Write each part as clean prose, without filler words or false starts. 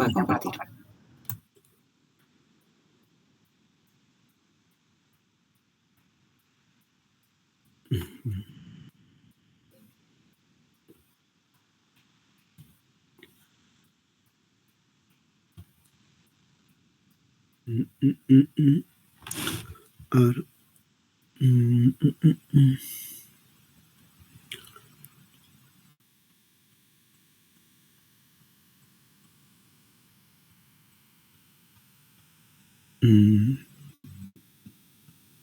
puede compartir. A ver.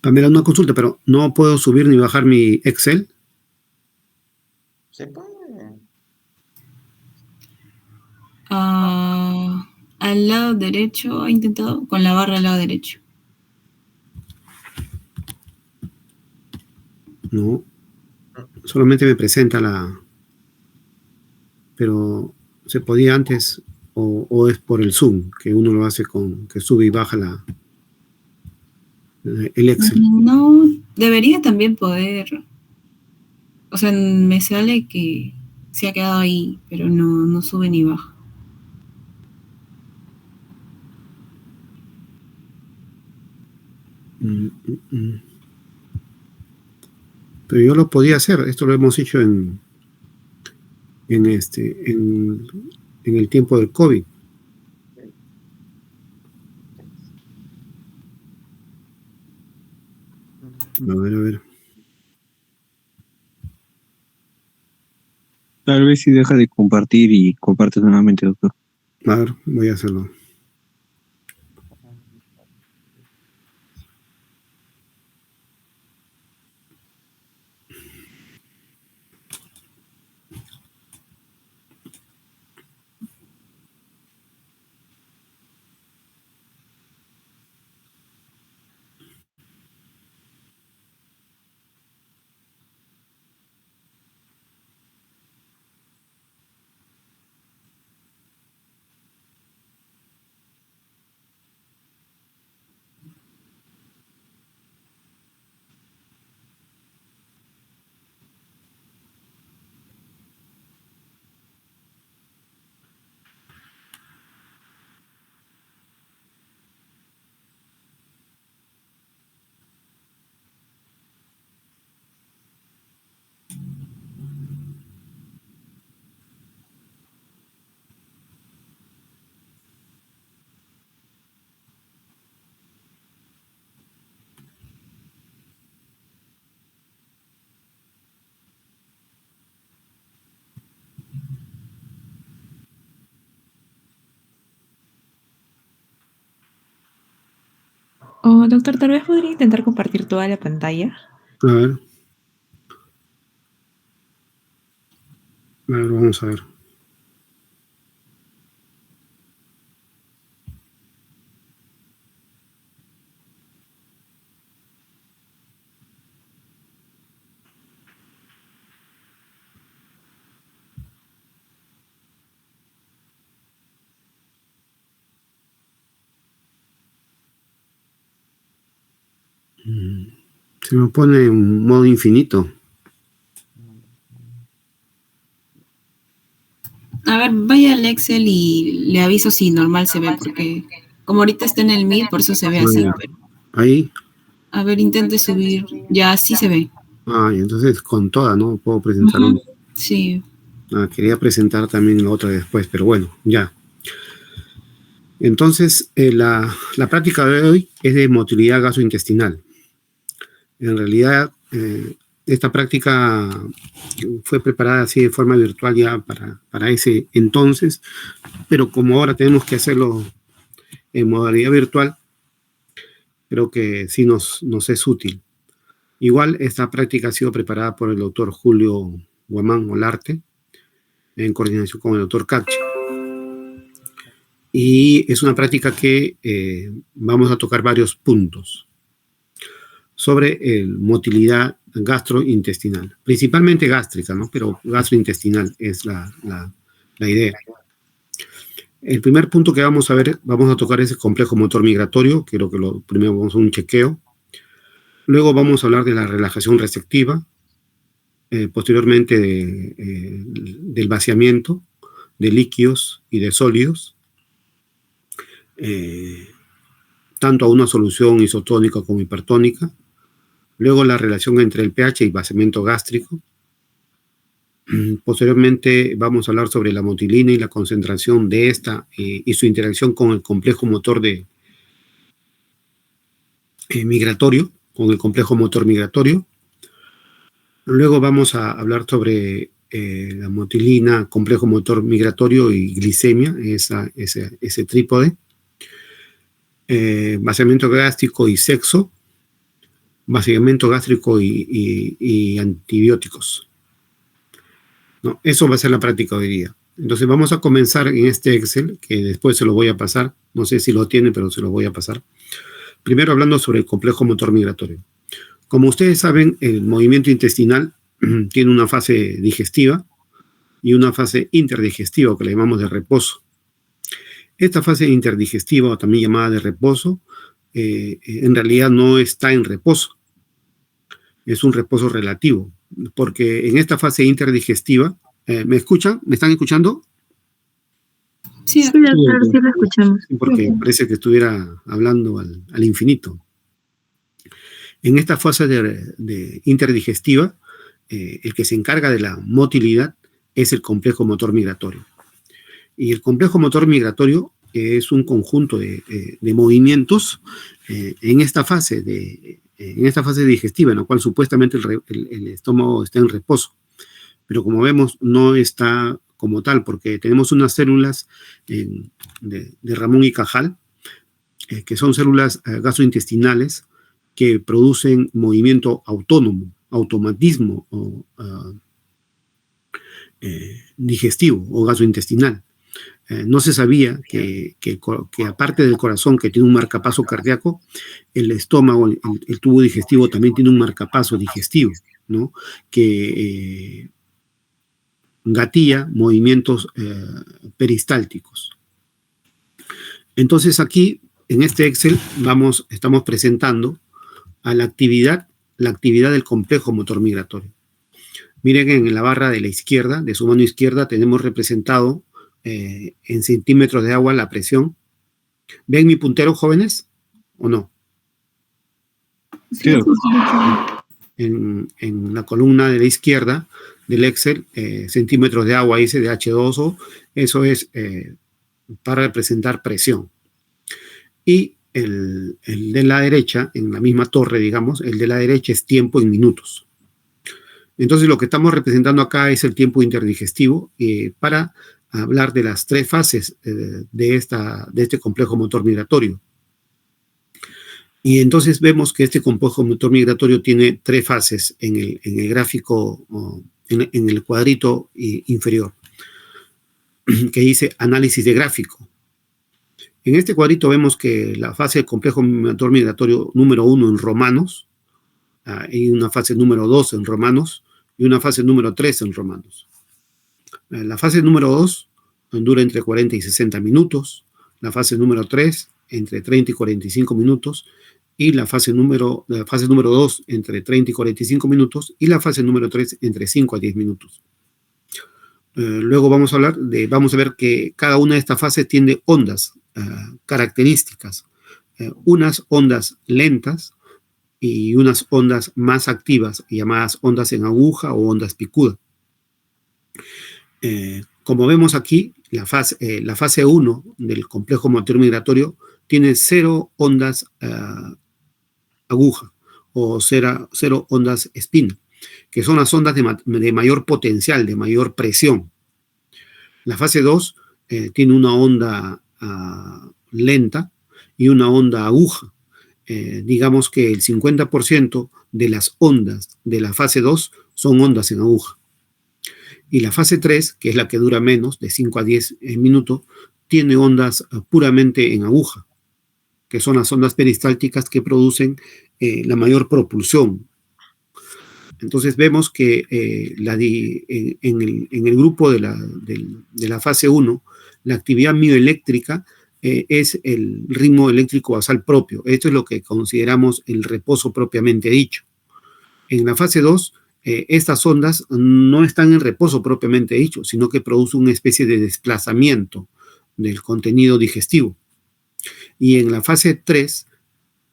Pamela, una consulta, pero ¿no puedo subir ni bajar mi Excel? Se puede. Al lado derecho, ha intentado con la barra al lado derecho. No. Solamente me presenta la... Pero se podía antes, o es por el Zoom, que uno lo hace con, que sube y baja el Excel. No, debería también poder. O sea, me sale que se ha quedado ahí, pero no sube ni baja. Pero yo lo podía hacer, esto lo hemos hecho en el tiempo del COVID. A ver. Tal vez si deja de compartir y compartes nuevamente, doctor. A ver, voy a hacerlo. Doctor, tal vez podría intentar compartir toda la pantalla. A ver, vamos a ver. Se me pone en modo infinito. A ver, vaya al Excel y le aviso si normal se ve, porque como ahorita está en el Meet, por eso se ve así. Pero... Ahí. A ver, intente subir. Ya, sí se ve. Y entonces con toda, ¿no? Puedo presentar un... Sí. Quería presentar también la otra después, pero bueno, ya. Entonces, la práctica de hoy es de motilidad gastrointestinal. En realidad, esta práctica fue preparada así de forma virtual ya para ese entonces, pero como ahora tenemos que hacerlo en modalidad virtual, creo que sí nos es útil. Igual, esta práctica ha sido preparada por el doctor Julio Guamán Olarte, en coordinación con el doctor Cachi. Y es una práctica que vamos a tocar varios puntos sobre motilidad gastrointestinal, principalmente gástrica, ¿no? Pero gastrointestinal es la idea. El primer punto que vamos a ver, vamos a tocar es el complejo motor migratorio, creo que lo primero vamos a hacer un chequeo. Luego vamos a hablar de la relajación receptiva, posteriormente del vaciamiento de líquidos y de sólidos. tanto a una solución isotónica como hipertónica. Luego la relación entre el pH y vaciamiento gástrico. Posteriormente vamos a hablar sobre la motilina y la concentración de esta y su interacción con el complejo motor migratorio, con el complejo motor migratorio. Luego vamos a hablar sobre la motilina, complejo motor migratorio y glicemia, ese trípode. Vaciamiento gástrico y sexo, vaciamiento gástrico y antibióticos. ¿No? Eso va a ser la práctica hoy día. Entonces vamos a comenzar en este Excel, que después se lo voy a pasar. No sé si lo tiene, pero se lo voy a pasar. Primero hablando sobre el complejo motor migratorio. Como ustedes saben, el movimiento intestinal tiene una fase digestiva y una fase interdigestiva, que le llamamos de reposo. Esta fase interdigestiva, o también llamada de reposo, en realidad no está en reposo. Es un reposo relativo, porque en esta fase interdigestiva, ¿me escuchan? ¿Me están escuchando? Sí, Sí, doctor, sí lo escuchamos. Porque parece que estuviera hablando al infinito. En esta fase de interdigestiva, el que se encarga de la motilidad es el complejo motor migratorio. Y el complejo motor migratorio es un conjunto de movimientos en esta fase digestiva, en la cual supuestamente el estómago está en reposo. Pero como vemos, no está como tal, porque tenemos unas células de Ramón y Cajal, que son células gastrointestinales que producen movimiento autónomo, automatismo digestivo o gastrointestinal. No se sabía que aparte del corazón, que tiene un marcapaso cardíaco, el estómago, el tubo digestivo también tiene un marcapaso digestivo, ¿no? Que gatilla movimientos peristálticos. Entonces aquí, en este Excel, estamos presentando a la actividad del complejo motor migratorio. Miren, en la barra de la izquierda, de su mano izquierda, tenemos representado en centímetros de agua la presión. ¿Ven mi puntero, jóvenes? ¿O no? Sí, En la columna de la izquierda del Excel, centímetros de agua, dice de H2O, eso es para representar presión. Y el de la derecha, en la misma torre, digamos, el de la derecha es tiempo en minutos. Entonces lo que estamos representando acá es el tiempo interdigestivo para hablar de las tres fases de este complejo motor migratorio. Y entonces vemos que este complejo motor migratorio tiene tres fases en el gráfico, en el cuadrito inferior, que dice análisis de gráfico. En este cuadrito vemos que la fase del complejo motor migratorio número 1 en romanos, hay una fase número 2 en romanos y una fase número 3 en romanos. La fase número 2 dura entre 40 y 60 minutos, la fase número 3 entre 30 y 45 minutos, y la fase número 2 entre 30 y 45 minutos, y la fase número 3 entre 5 a 10 minutos. Luego vamos a ver que cada una de estas fases tiene ondas características, unas ondas lentas y unas ondas más activas, llamadas ondas en aguja o ondas picuda. Como vemos aquí, la fase 1 del complejo motor migratorio tiene 0 ondas aguja o 0 ondas espina, que son las ondas de mayor potencial, de mayor presión. La fase 2 tiene una onda lenta y una onda aguja. Digamos que el 50% de las ondas de la fase 2 son ondas en aguja. Y la fase 3, que es la que dura menos, de 5 a 10 minutos, tiene ondas puramente en aguja, que son las ondas peristálticas que producen la mayor propulsión. Entonces vemos que en el grupo de la fase 1, la actividad mioeléctrica es el ritmo eléctrico basal propio. Esto es lo que consideramos el reposo propiamente dicho. En la fase 2, estas ondas no están en reposo propiamente dicho, sino que producen una especie de desplazamiento del contenido digestivo. Y en la fase 3,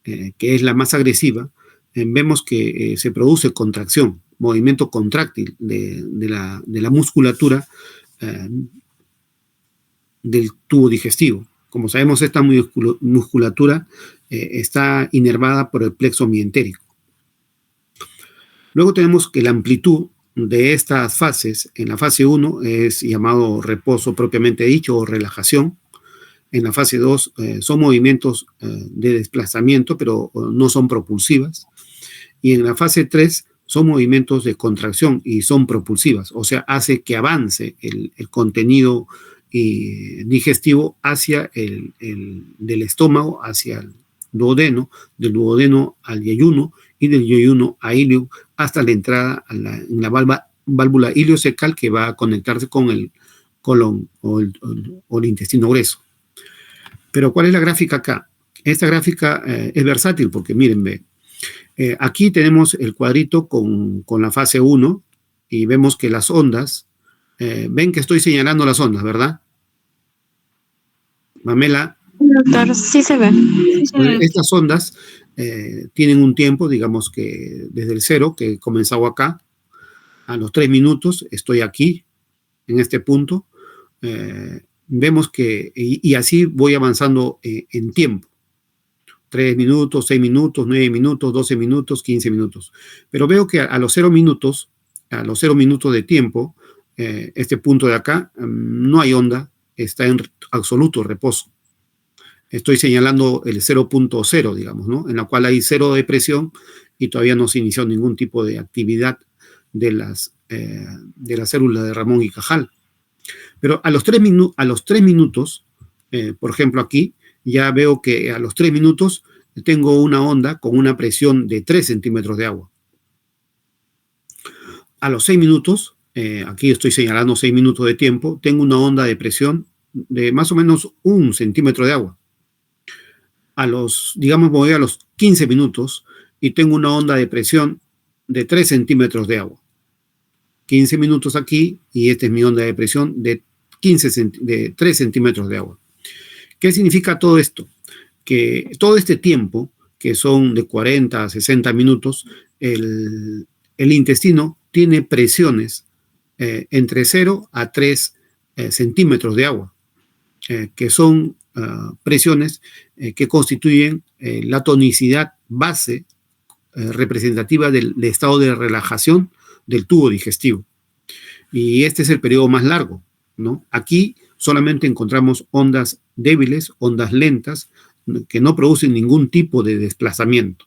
que es la más agresiva, vemos que se produce contracción, movimiento contráctil de la musculatura del tubo digestivo. Como sabemos, esta musculatura está inervada por el plexo mientérico. Luego tenemos que la amplitud de estas fases, en la fase 1 es llamado reposo propiamente dicho o relajación. En la fase 2 son movimientos de desplazamiento, pero no son propulsivas. Y en la fase 3 son movimientos de contracción y son propulsivas. O sea, hace que avance el contenido digestivo hacia del estómago, hacia el duodeno, del duodeno al yeyuno y del yeyuno a ilio, hasta la entrada en la válvula iliocecal que va a conectarse con el colon o el intestino grueso. Pero ¿cuál es la gráfica acá? Esta gráfica es versátil porque miren, ve, aquí tenemos el cuadrito con la fase 1 y vemos que las ondas, ven que estoy señalando las ondas, ¿verdad? Pamela. Doctor, sí se ve. Estas ondas tienen un tiempo, digamos que desde el 0, que he comenzado acá, a los 3 minutos, estoy aquí, en este punto. Vemos que, y así voy avanzando en tiempo. 3 minutos, 6 minutos, 9 minutos, 12 minutos, 15 minutos. Pero veo que a los 0 minutos de tiempo, este punto de acá, no hay onda, está en absoluto reposo. Estoy señalando el 0.0, digamos, ¿no? En la cual hay 0 de presión y todavía no se inició ningún tipo de actividad de las células de Ramón y Cajal. Pero a los 3 minutos, por ejemplo aquí, ya veo que a los 3 minutos tengo una onda con una presión de 3 centímetros de agua. A los 6 minutos, aquí estoy señalando 6 minutos de tiempo, tengo una onda de presión de más o menos 1 centímetro de agua. Digamos, voy a los 15 minutos y tengo una onda de presión de 3 centímetros de agua. 15 minutos aquí y esta es mi onda de presión de 3 centímetros de agua. ¿Qué significa todo esto? Que todo este tiempo, que son de 40 a 60 minutos, el intestino tiene presiones entre 0 a 3 centímetros de agua, que son presiones que constituyen la tonicidad base representativa del estado de relajación del tubo digestivo. Y este es el periodo más largo, ¿no? Aquí solamente encontramos ondas débiles, ondas lentas, que no producen ningún tipo de desplazamiento.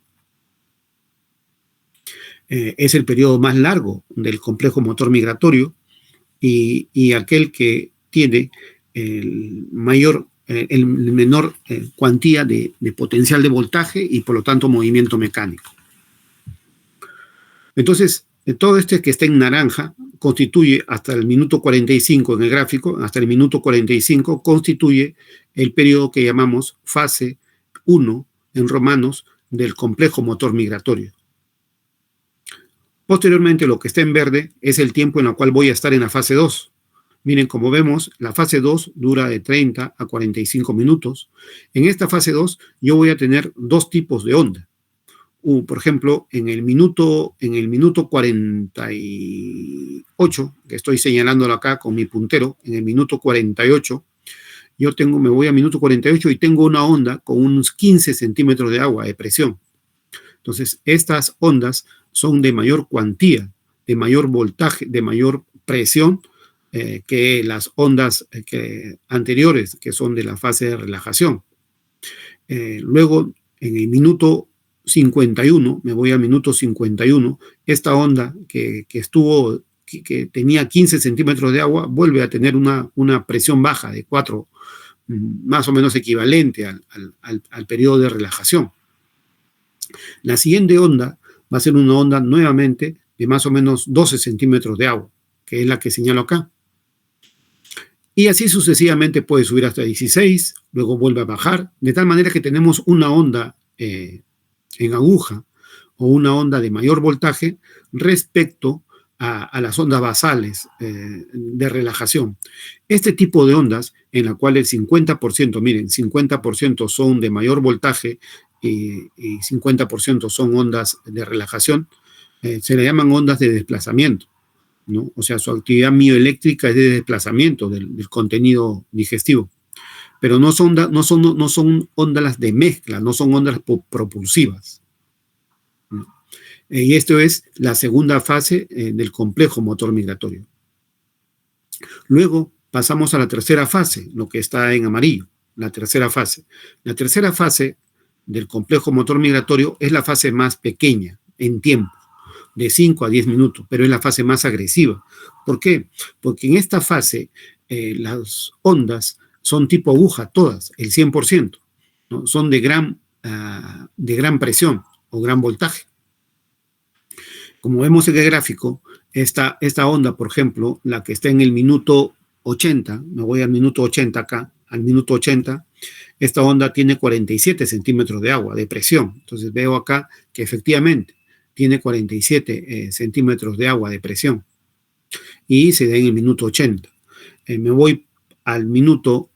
Es el periodo más largo del complejo motor migratorio y aquel que tiene el menor cuantía de potencial de voltaje y por lo tanto movimiento mecánico. Entonces, todo este que está en naranja constituye hasta el minuto 45 en el gráfico, hasta el minuto 45 constituye el periodo que llamamos fase 1 en romanos del complejo motor migratorio. Posteriormente, lo que está en verde es el tiempo en el cual voy a estar en la fase 2. Miren, como vemos, la fase 2 dura de 30 a 45 minutos. En esta fase 2 yo voy a tener dos tipos de onda. Por ejemplo, en el minuto 48, que estoy señalándolo acá con mi puntero, en el minuto 48, me voy a minuto 48 y tengo una onda con unos 15 centímetros de agua de presión. Entonces, estas ondas son de mayor cuantía, de mayor voltaje, de mayor presión que las ondas anteriores, que son de la fase de relajación. Luego, en el minuto 51, me voy a minuto 51, esta onda que tenía 15 centímetros de agua, vuelve a tener una presión baja de 4, más o menos equivalente al periodo de relajación. La siguiente onda va a ser una onda nuevamente de más o menos 12 centímetros de agua, que es la que señalo acá. Y así sucesivamente puede subir hasta 16, luego vuelve a bajar, de tal manera que tenemos una onda en aguja o una onda de mayor voltaje respecto a las ondas basales de relajación. Este tipo de ondas, en la cual el 50%, miren, 50% son de mayor voltaje y 50% son ondas de relajación, se le llaman ondas de desplazamiento, ¿no? O sea, su actividad mioeléctrica es de desplazamiento del contenido digestivo. Pero no son ondas de mezcla, no son ondas propulsivas, ¿no? Y esto es la segunda fase del complejo motor migratorio. Luego pasamos a la tercera fase, lo que está en amarillo, la tercera fase. La tercera fase del complejo motor migratorio es la fase más pequeña en tiempo, de 5 a 10 minutos, pero es la fase más agresiva. ¿Por qué? Porque en esta fase las ondas son tipo aguja, todas, el 100%, ¿no? Son de gran presión o gran voltaje. Como vemos en el gráfico, esta onda, por ejemplo, la que está en el minuto 80, me voy al minuto 80 acá, al minuto 80, esta onda tiene 47 centímetros de agua, de presión. Entonces veo acá que efectivamente tiene 47 centímetros de agua de presión y se da en el minuto 80. Me voy al minuto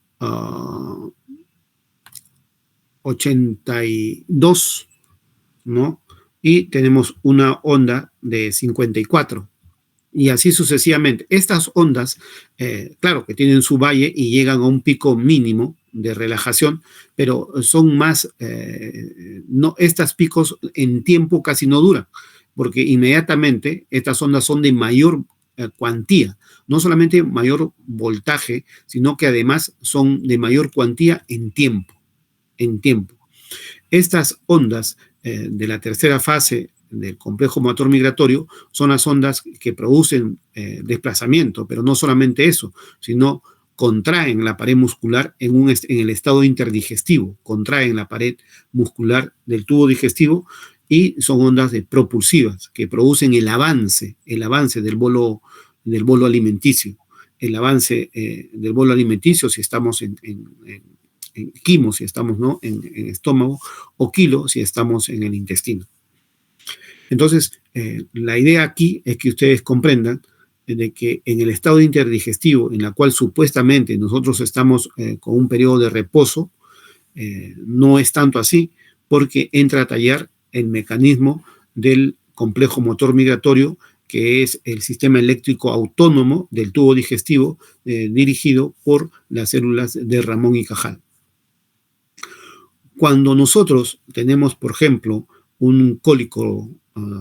82, ¿no? Y tenemos una onda de 54 y así sucesivamente. Estas ondas, claro que tienen su valle y llegan a un pico mínimo de relajación, pero son más, estos picos en tiempo casi no duran, porque inmediatamente estas ondas son de mayor cuantía, no solamente mayor voltaje, sino que además son de mayor cuantía en tiempo. Estas ondas de la tercera fase del complejo motor migratorio son las ondas que producen desplazamiento, pero no solamente eso, sino contraen la pared muscular en el estado interdigestivo, contraen la pared muscular del tubo digestivo y son ondas propulsivas que producen el avance del bolo alimenticio, el avance del bolo alimenticio si estamos en quimo, si estamos, ¿no?, en estómago, o kilo si estamos en el intestino. Entonces, la idea aquí es que ustedes comprendan de que en el estado interdigestivo, en la cual supuestamente nosotros estamos con un periodo de reposo, no es tanto así, porque entra a tallar el mecanismo del complejo motor migratorio, que es el sistema eléctrico autónomo del tubo digestivo dirigido por las células de Ramón y Cajal. Cuando nosotros tenemos, por ejemplo, un cólico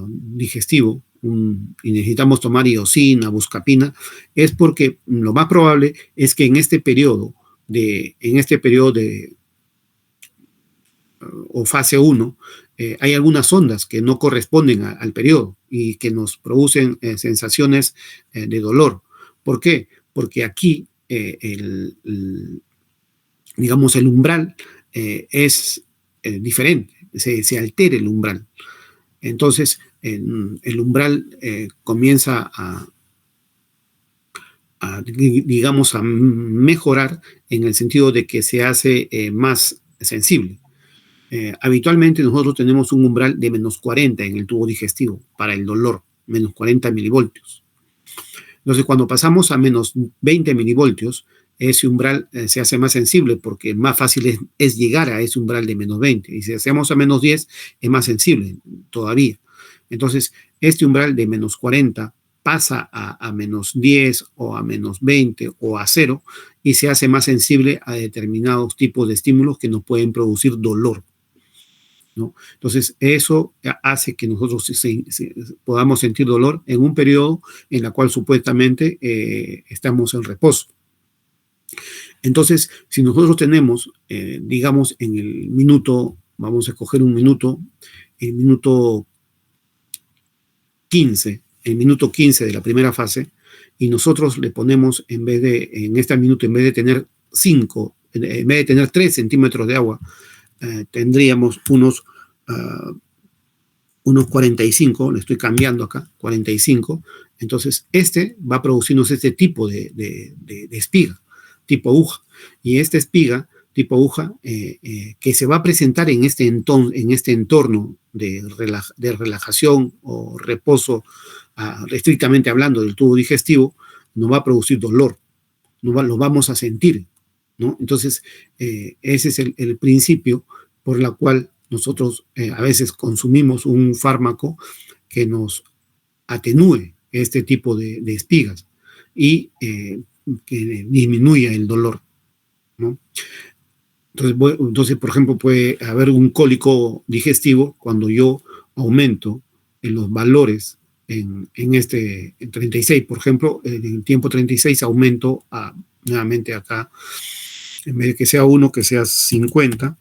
digestivo y necesitamos tomar iosina, buscapina, es porque lo más probable es que en este periodo o fase 1 hay algunas ondas que no corresponden al periodo y que nos producen sensaciones de dolor. ¿Por qué? Porque aquí digamos, el umbral es diferente, se altera el umbral. Entonces, el umbral comienza digamos, a mejorar en el sentido de que se hace más sensible. Habitualmente nosotros tenemos un umbral de menos 40 en el tubo digestivo para el dolor, menos 40 milivoltios. Entonces, cuando pasamos a menos 20 milivoltios, ese umbral se hace más sensible porque más fácil es llegar a ese umbral de menos 20. Y si hacemos a menos 10, es más sensible todavía. Entonces, este umbral de menos 40 pasa a menos 10 o a menos 20 o a 0 y se hace más sensible a determinados tipos de estímulos que nos pueden producir dolor, ¿no? Entonces, eso hace que nosotros podamos sentir dolor en un periodo en el cual supuestamente estamos en reposo. Entonces, si nosotros tenemos, digamos, en el minuto, vamos a escoger un minuto, el minuto 15 de la primera fase, y nosotros le ponemos, en este minuto, en vez de tener 3 centímetros de agua, tendríamos unos 45, le estoy cambiando acá, 45, entonces va a producirnos este tipo de espiga, tipo aguja, y esta espiga tipo aguja, que se va a presentar en este entorno de relajación o reposo, estrictamente hablando del tubo digestivo, no va a producir dolor, lo vamos a sentir, ¿no? Entonces, ese es el principio por la cual nosotros a veces consumimos un fármaco que nos atenúe este tipo de espigas y que disminuya el dolor, ¿no? Entonces, por ejemplo, puede haber un cólico digestivo cuando yo aumento en los valores en 36, por ejemplo, en el tiempo 36 aumento nuevamente acá, en vez de que sea 1, que sea 50,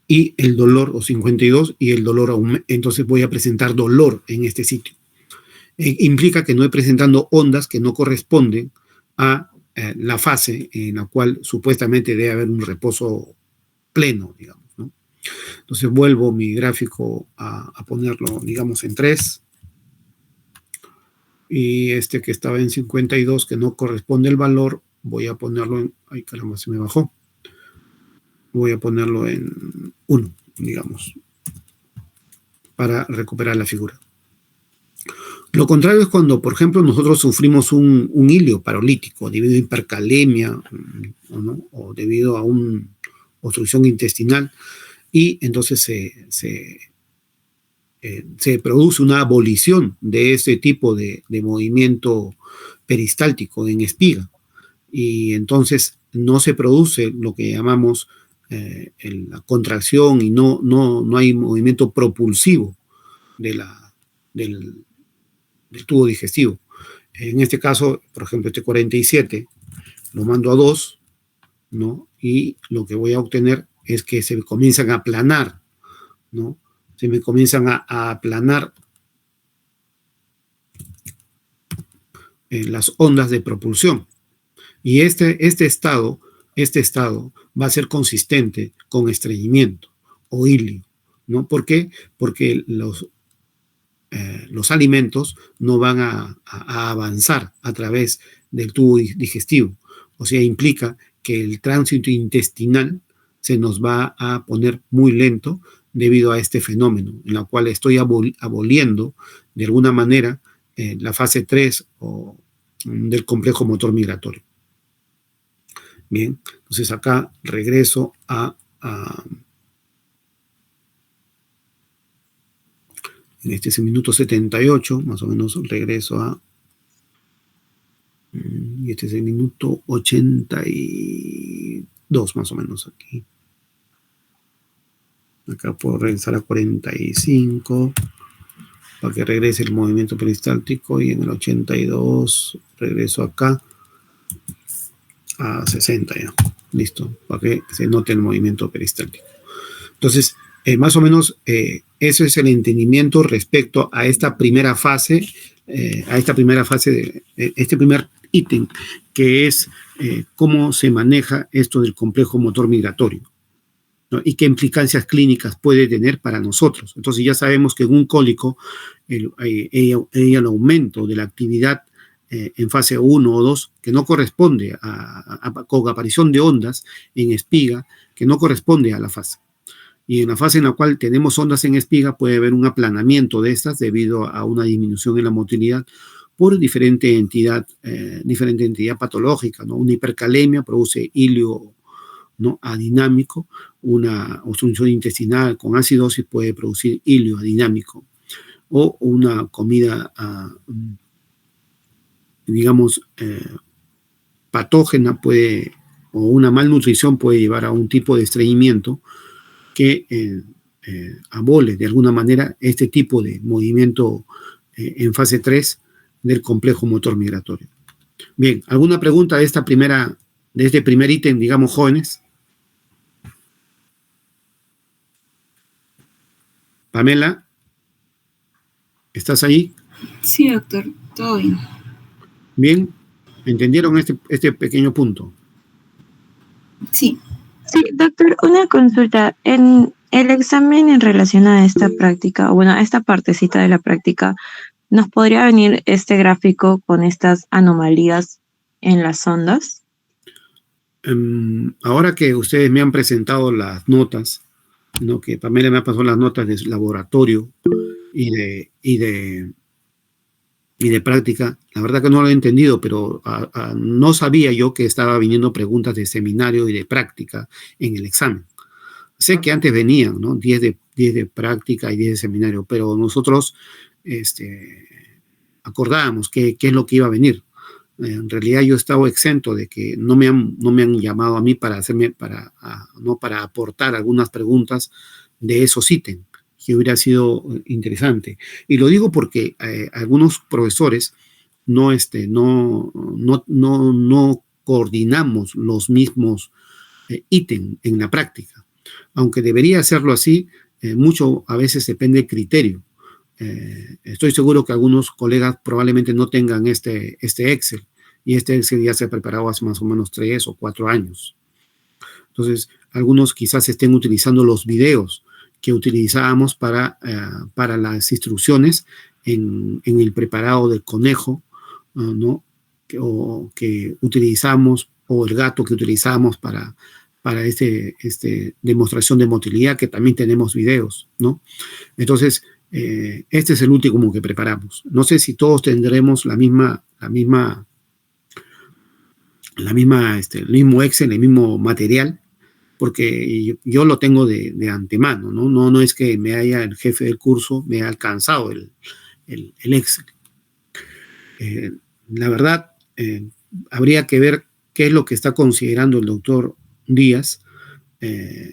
y el dolor, o 52, y el dolor aumenta, entonces voy a presentar dolor en este sitio. Implica que no estoy presentando ondas que no corresponden a la fase en la cual supuestamente debe haber un reposo pleno, digamos, ¿no? Entonces vuelvo mi gráfico a ponerlo, digamos, en 3. Y este que estaba en 52, que no corresponde el valor, voy a ponerlo en... Ay, caramba, se me bajó. Voy a ponerlo en 1, digamos, para recuperar la figura. Lo contrario es cuando, por ejemplo, nosotros sufrimos un hilio paralítico debido a hipercalemia, ¿no? O debido a una obstrucción intestinal, y entonces se produce una abolición de ese tipo de movimiento peristáltico en espiga, y entonces no se produce lo que llamamos la contracción y no hay movimiento propulsivo del tubo digestivo. En este caso, por ejemplo, este 47 lo mando a 2, ¿no? Y lo que voy a obtener es que se comienzan a aplanar, ¿no? Se me comienzan a aplanar las ondas de propulsión. Y este estado va a ser consistente con estreñimiento o hilio, ¿no? ¿Por qué? Porque los alimentos no van a avanzar a través del tubo digestivo. O sea, implica que el tránsito intestinal se nos va a poner muy lento debido a este fenómeno, en la cual estoy aboliendo de alguna manera la fase 3 del complejo motor migratorio. Bien, entonces acá regreso en este es el minuto 78, más o menos regreso y este es el minuto 82, más o menos aquí. Acá puedo regresar a 45 para que regrese el movimiento peristáltico, y en el 82 regreso acá a 60 ya. Listo, para que se note el movimiento peristáltico. Entonces, más o menos eso es el entendimiento respecto a esta primera fase, de este primer ítem, que es cómo se maneja esto del complejo motor migratorio, ¿no? Y qué implicancias clínicas puede tener para nosotros. Entonces ya sabemos que en un cólico el aumento de la actividad en fase 1 o 2, que no corresponde con aparición de ondas en espiga, que no corresponde a la fase. Y en la fase en la cual tenemos ondas en espiga puede haber un aplanamiento de estas debido a una disminución en la motilidad por diferente entidad patológica, ¿no? Una hipercalemia produce hilio, ¿no?, adinámico. Una obstrucción intestinal con acidosis puede producir hilio adinámico. O una comida, digamos, patógena o una malnutrición puede llevar a un tipo de estreñimiento que abole de alguna manera este tipo de movimiento en fase 3 del complejo motor migratorio. Bien, ¿alguna pregunta de este primer ítem, digamos, jóvenes? Pamela, ¿estás ahí? Sí, doctor, todo bien. Bien, ¿entendieron este pequeño punto? Sí. Sí, doctor, una consulta. En el examen en relación a esta práctica, bueno, a esta partecita de la práctica, ¿nos podría venir este gráfico con estas anomalías en las ondas? Ahora que ustedes me han presentado las notas, ¿no? Que Pamela me ha pasado las notas de laboratorio y de práctica, la verdad que no lo he entendido, pero no sabía yo que estaba viniendo preguntas de seminario y de práctica en el examen. Sé que antes venían, ¿no? 10 de práctica y 10 de seminario, pero nosotros acordábamos qué es lo que iba a venir. En realidad yo estaba exento de que no me han llamado a mí para para aportar algunas preguntas de esos ítems, que hubiera sido interesante. Y lo digo porque algunos profesores no coordinamos los mismos ítems en la práctica. Aunque debería hacerlo así, mucho a veces depende del criterio. Estoy seguro que algunos colegas probablemente no tengan este Excel, y este Excel ya se ha preparado hace más o menos 3 o 4 años. Entonces, algunos quizás estén utilizando los videos que utilizábamos para las instrucciones en el preparado del conejo, ¿no? Que utilizamos, o el gato que utilizamos para demostración de motilidad, que también tenemos videos, ¿no? Entonces, este es el último que preparamos. No sé si todos tendremos el mismo Excel, el mismo material, porque yo lo tengo de antemano, ¿no? No es que el jefe del curso me haya alcanzado el Excel. La verdad, habría que ver qué es lo que está considerando el doctor Díaz,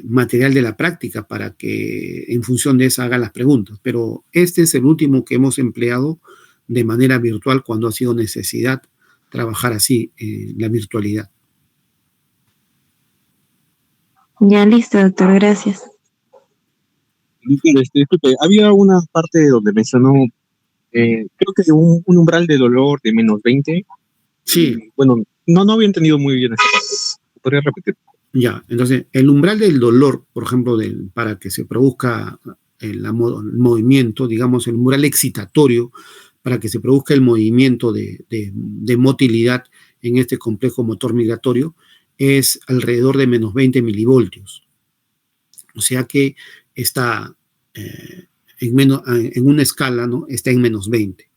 material de la práctica, para que en función de eso haga las preguntas. Pero este es el último que hemos empleado de manera virtual cuando ha sido necesidad trabajar así, la virtualidad. Ya listo, doctor, gracias. Disculpe, había una parte donde mencionó, creo que un umbral de dolor de -20. Sí. Bueno, no había entendido muy bien esa parte. ¿Podría repetir? Ya, entonces, el umbral del dolor, por ejemplo, para que se produzca el movimiento, digamos, el umbral excitatorio, para que se produzca el movimiento de motilidad en este complejo motor migratorio, es alrededor de -20 milivoltios. O sea que está en una escala, ¿no? Está en -20.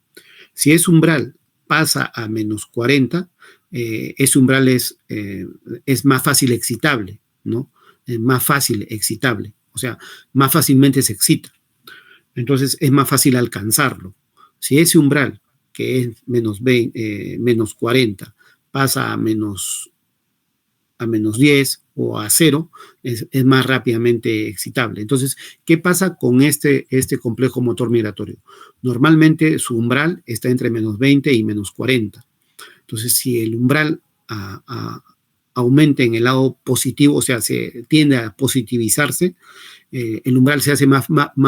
Si ese umbral pasa a -40, ese umbral es más fácil excitable, ¿no? Es más fácil excitable, o sea, más fácilmente se excita. Entonces es más fácil alcanzarlo. Si ese umbral, que es -40, pasa a -10 o a 0, es más rápidamente excitable. Entonces, ¿qué pasa con este complejo motor migratorio? Normalmente su umbral está entre -20 y -40. Entonces, si el umbral aumenta en el lado positivo, o sea, se tiende a positivizarse, el umbral se hace más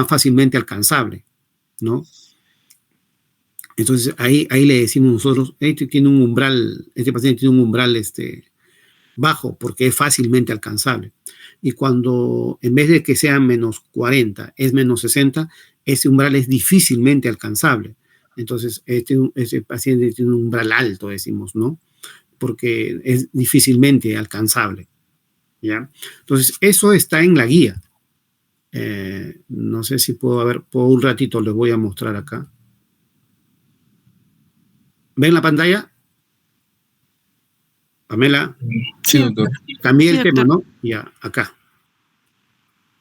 fácilmente alcanzable, ¿no? Entonces, ahí le decimos nosotros, este paciente tiene un umbral bajo, porque es fácilmente alcanzable. Y cuando, en vez de que sea -40, es -60, ese umbral es difícilmente alcanzable. Entonces, ese paciente tiene un umbral alto, decimos, ¿no? Porque es difícilmente alcanzable, ¿ya? Entonces, eso está en la guía. No sé si por un ratito les voy a mostrar acá. ¿Ven la pantalla? Pamela. Sí, doctor. Cambié el tema, ¿no? Ya, acá.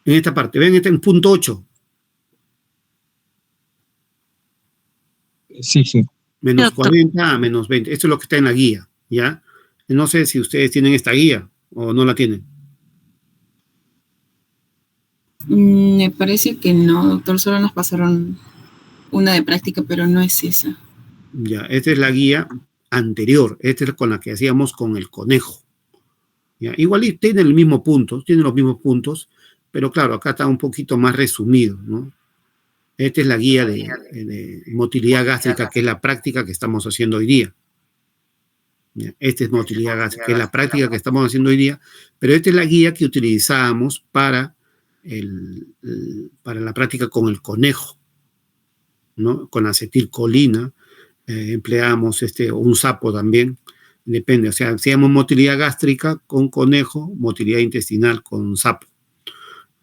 En esta parte. ¿Ven? En punto 8. Sí. -40 a -20. Esto es lo que está en la guía, ¿ya? No sé si ustedes tienen esta guía o no la tienen. Me parece que no, doctor. Solo nos pasaron una de práctica, pero no es esa. Ya, esta es la guía anterior. Esta es con la que hacíamos con el conejo. ¿Ya? Igual tiene los mismos puntos, pero claro, acá está un poquito más resumido, ¿no? Esta es la guía de motilidad gástrica, que es la práctica que estamos haciendo hoy día. ¿Ya? Esta es motilidad gástrica, que es la práctica que estamos haciendo hoy día, pero esta es la guía que utilizábamos para la práctica con el conejo, ¿no? Con acetilcolina, empleamos un sapo también, Depende, o sea, hacíamos motilidad gástrica con conejo, motilidad intestinal con sapo.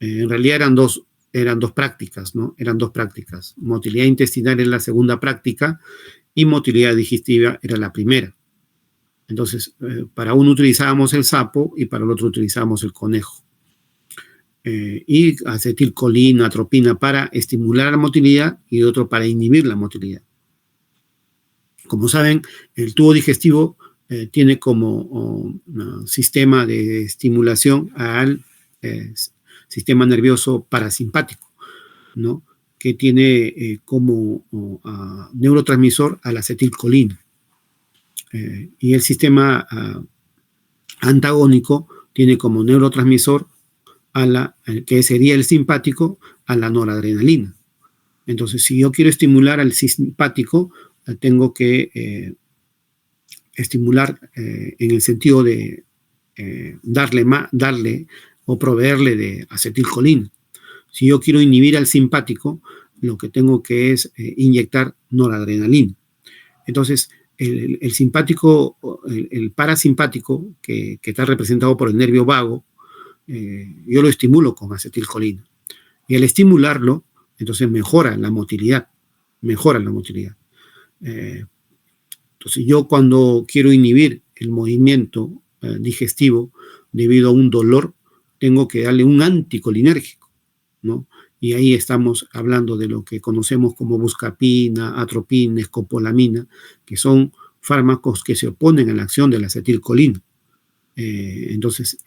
En realidad eran dos prácticas, ¿no? Eran dos prácticas. Motilidad intestinal era la segunda práctica y motilidad digestiva era la primera. Entonces, para uno utilizábamos el sapo y para el otro utilizábamos el conejo. Y acetilcolina, atropina para estimular la motilidad y otro para inhibir la motilidad. Como saben, el tubo digestivo tiene como sistema de estimulación al sistema nervioso parasimpático, ¿no? Que tiene como neurotransmisor a la acetilcolina. Y el sistema antagónico tiene como neurotransmisor que sería el simpático, a la noradrenalina. Entonces, si yo quiero estimular al simpático, tengo que estimular en el sentido de darle o proveerle de acetilcolina. Si yo quiero inhibir al simpático, lo que tengo que es inyectar noradrenalina. Entonces, el simpático, el parasimpático, que está representado por el nervio vago, yo lo estimulo con acetilcolina. Y al estimularlo, entonces mejora la motilidad. Entonces, yo cuando quiero inhibir el movimiento digestivo debido a un dolor, tengo que darle un anticolinérgico, ¿no? Y ahí estamos hablando de lo que conocemos como buscapina, atropina, escopolamina, que son fármacos que se oponen a la acción de la acetilcolina. Entonces,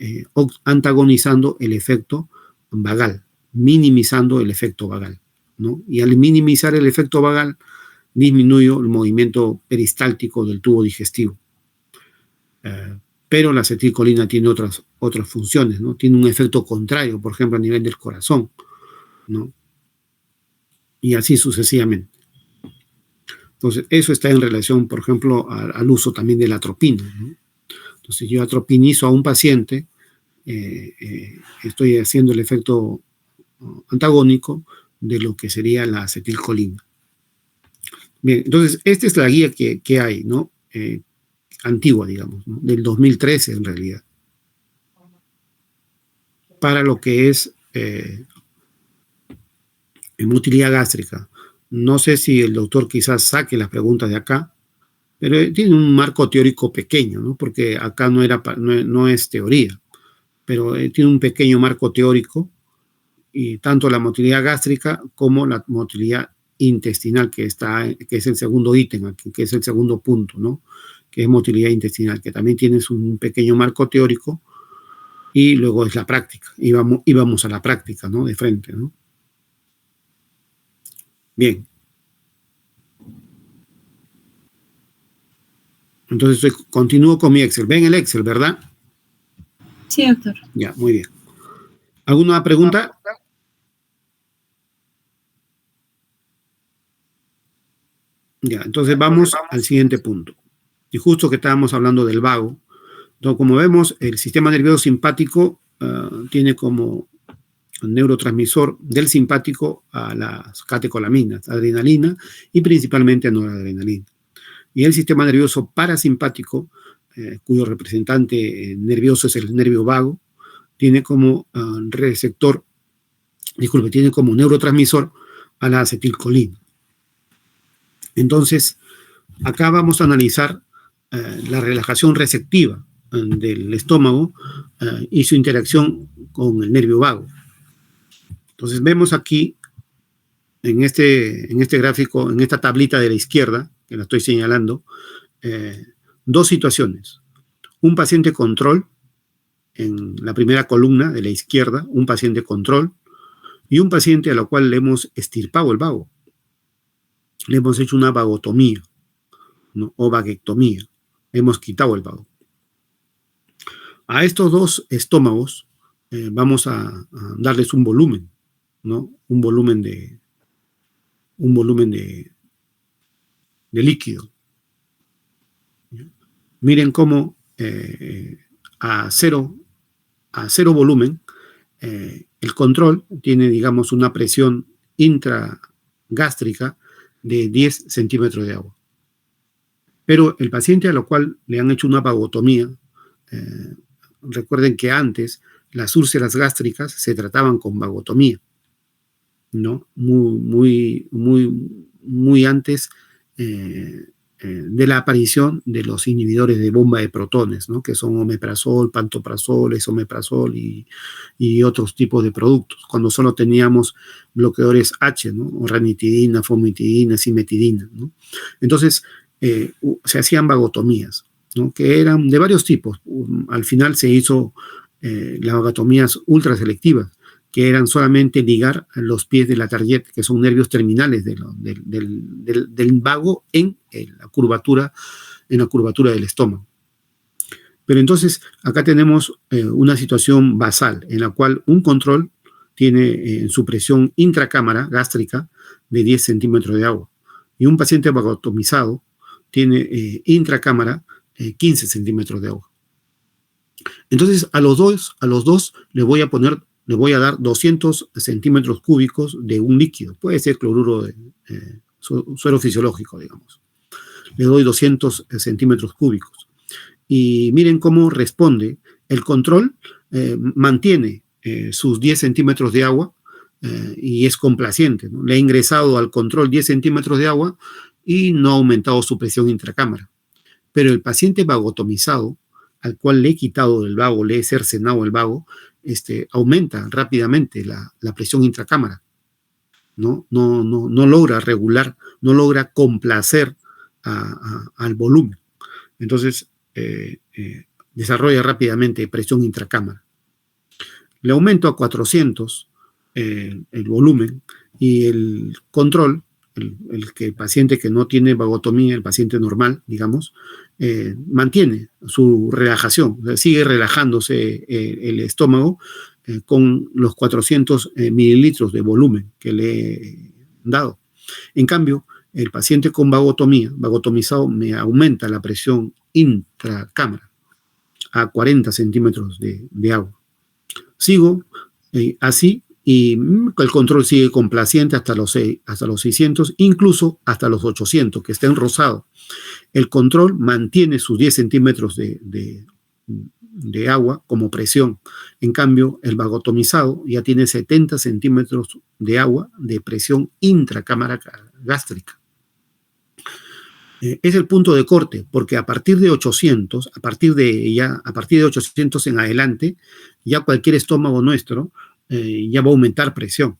antagonizando el efecto vagal, minimizando el efecto vagal, ¿no? Y al minimizar el efecto vagal, disminuyo el movimiento peristáltico del tubo digestivo. Pero la acetilcolina tiene otras funciones, ¿no? Tiene un efecto contrario, por ejemplo, a nivel del corazón, ¿no? Y así sucesivamente. Entonces, eso está en relación, por ejemplo, al uso también de la atropina, ¿no? Entonces, yo atropinizo a un paciente, estoy haciendo el efecto antagónico de lo que sería la acetilcolina. Bien, entonces, esta es la guía que hay, ¿no? Antigua, digamos, ¿no? Del 2013 en realidad, para lo que es motilidad gástrica. No sé si el doctor quizás saque las preguntas de acá, pero tiene un marco teórico pequeño, ¿no? Porque acá no es teoría, pero tiene un pequeño marco teórico, y tanto la motilidad gástrica como la motilidad intestinal, que es el segundo ítem aquí, que es el segundo punto, ¿no? Que es motilidad intestinal, que también tienes un pequeño marco teórico, y luego es la práctica. Íbamos a la práctica, ¿no? De frente, ¿no? Bien. Entonces continúo con mi Excel. Ven el Excel, ¿verdad? Sí, doctor. Ya, muy bien. ¿Alguna pregunta? Ya, entonces vamos al siguiente punto. Y justo que estábamos hablando del vago, entonces, como vemos, el sistema nervioso simpático tiene como neurotransmisor del simpático a las catecolaminas, adrenalina y principalmente a noradrenalina. Y el sistema nervioso parasimpático, cuyo representante nervioso es el nervio vago, tiene como tiene como neurotransmisor a la acetilcolina. Entonces, acá vamos a analizar la relajación receptiva del estómago y su interacción con el nervio vago. Entonces, vemos aquí, en este gráfico, en esta tablita de la izquierda, que la estoy señalando, dos situaciones. Un paciente control, en la primera columna de la izquierda, un paciente control, y un paciente a lo cual le hemos extirpado el vago. Le hemos hecho una vagotomía, ¿no? O vaguectomía. Le hemos quitado el vago. A estos dos estómagos vamos a darles un volumen, ¿no? Un volumen de líquido. Miren cómo a cero volumen, el control tiene, digamos, una presión intragástrica de 10 centímetros de agua. Pero el paciente a lo cual le han hecho una vagotomía, recuerden que antes las úlceras gástricas se trataban con vagotomía, ¿no? Muy antes de la aparición de los inhibidores de bomba de protones, ¿no? Que son omeprazol, pantoprazol, esomeprazol y otros tipos de productos, cuando solo teníamos bloqueadores H, ¿no? O ranitidina, fomitidina, cimetidina, ¿no? Entonces, se hacían vagotomías, ¿no? Que eran de varios tipos. Al final se hizo las vagotomías ultraselectivas, que eran solamente ligar los pies de la target, que son nervios terminales del vago en la curvatura del estómago. Pero entonces acá tenemos una situación basal en la cual un control tiene su presión intracámara gástrica de 10 centímetros de agua y un paciente vagotomizado tiene intracámara 15 centímetros de agua. Entonces a los dos le voy a dar 200 centímetros cúbicos de un líquido. Puede ser cloruro de suero fisiológico, digamos. Le doy 200 centímetros cúbicos. Y miren cómo responde. El control mantiene sus 10 centímetros de agua y es complaciente, ¿no? Le ha ingresado al control 10 centímetros de agua y no ha aumentado su presión intracámara. Pero el paciente vagotomizado, al cual le he quitado el vago, le he cercenado el vago, aumenta rápidamente la presión intracámara, ¿no? No logra regular, no logra complacer al volumen. Entonces, desarrolla rápidamente presión intracámara. Le aumento a 400 el volumen y el control, el paciente que no tiene vagotomía, el paciente normal, digamos, mantiene su relajación, o sea, sigue relajándose el estómago con los 400 mililitros de volumen que le he dado. En cambio, el paciente con vagotomía, vagotomizado, me aumenta la presión intracámara a 40 centímetros de agua. Sigo así y el control sigue complaciente hasta los 600, incluso hasta los 800, que está en rosado. El control mantiene sus 10 centímetros de agua como presión. En cambio, el vagotomizado ya tiene 70 centímetros de agua de presión intracámara gástrica. Es el punto de corte, porque a partir de 800, a partir de 800 en adelante, ya cualquier estómago nuestro ya va a aumentar presión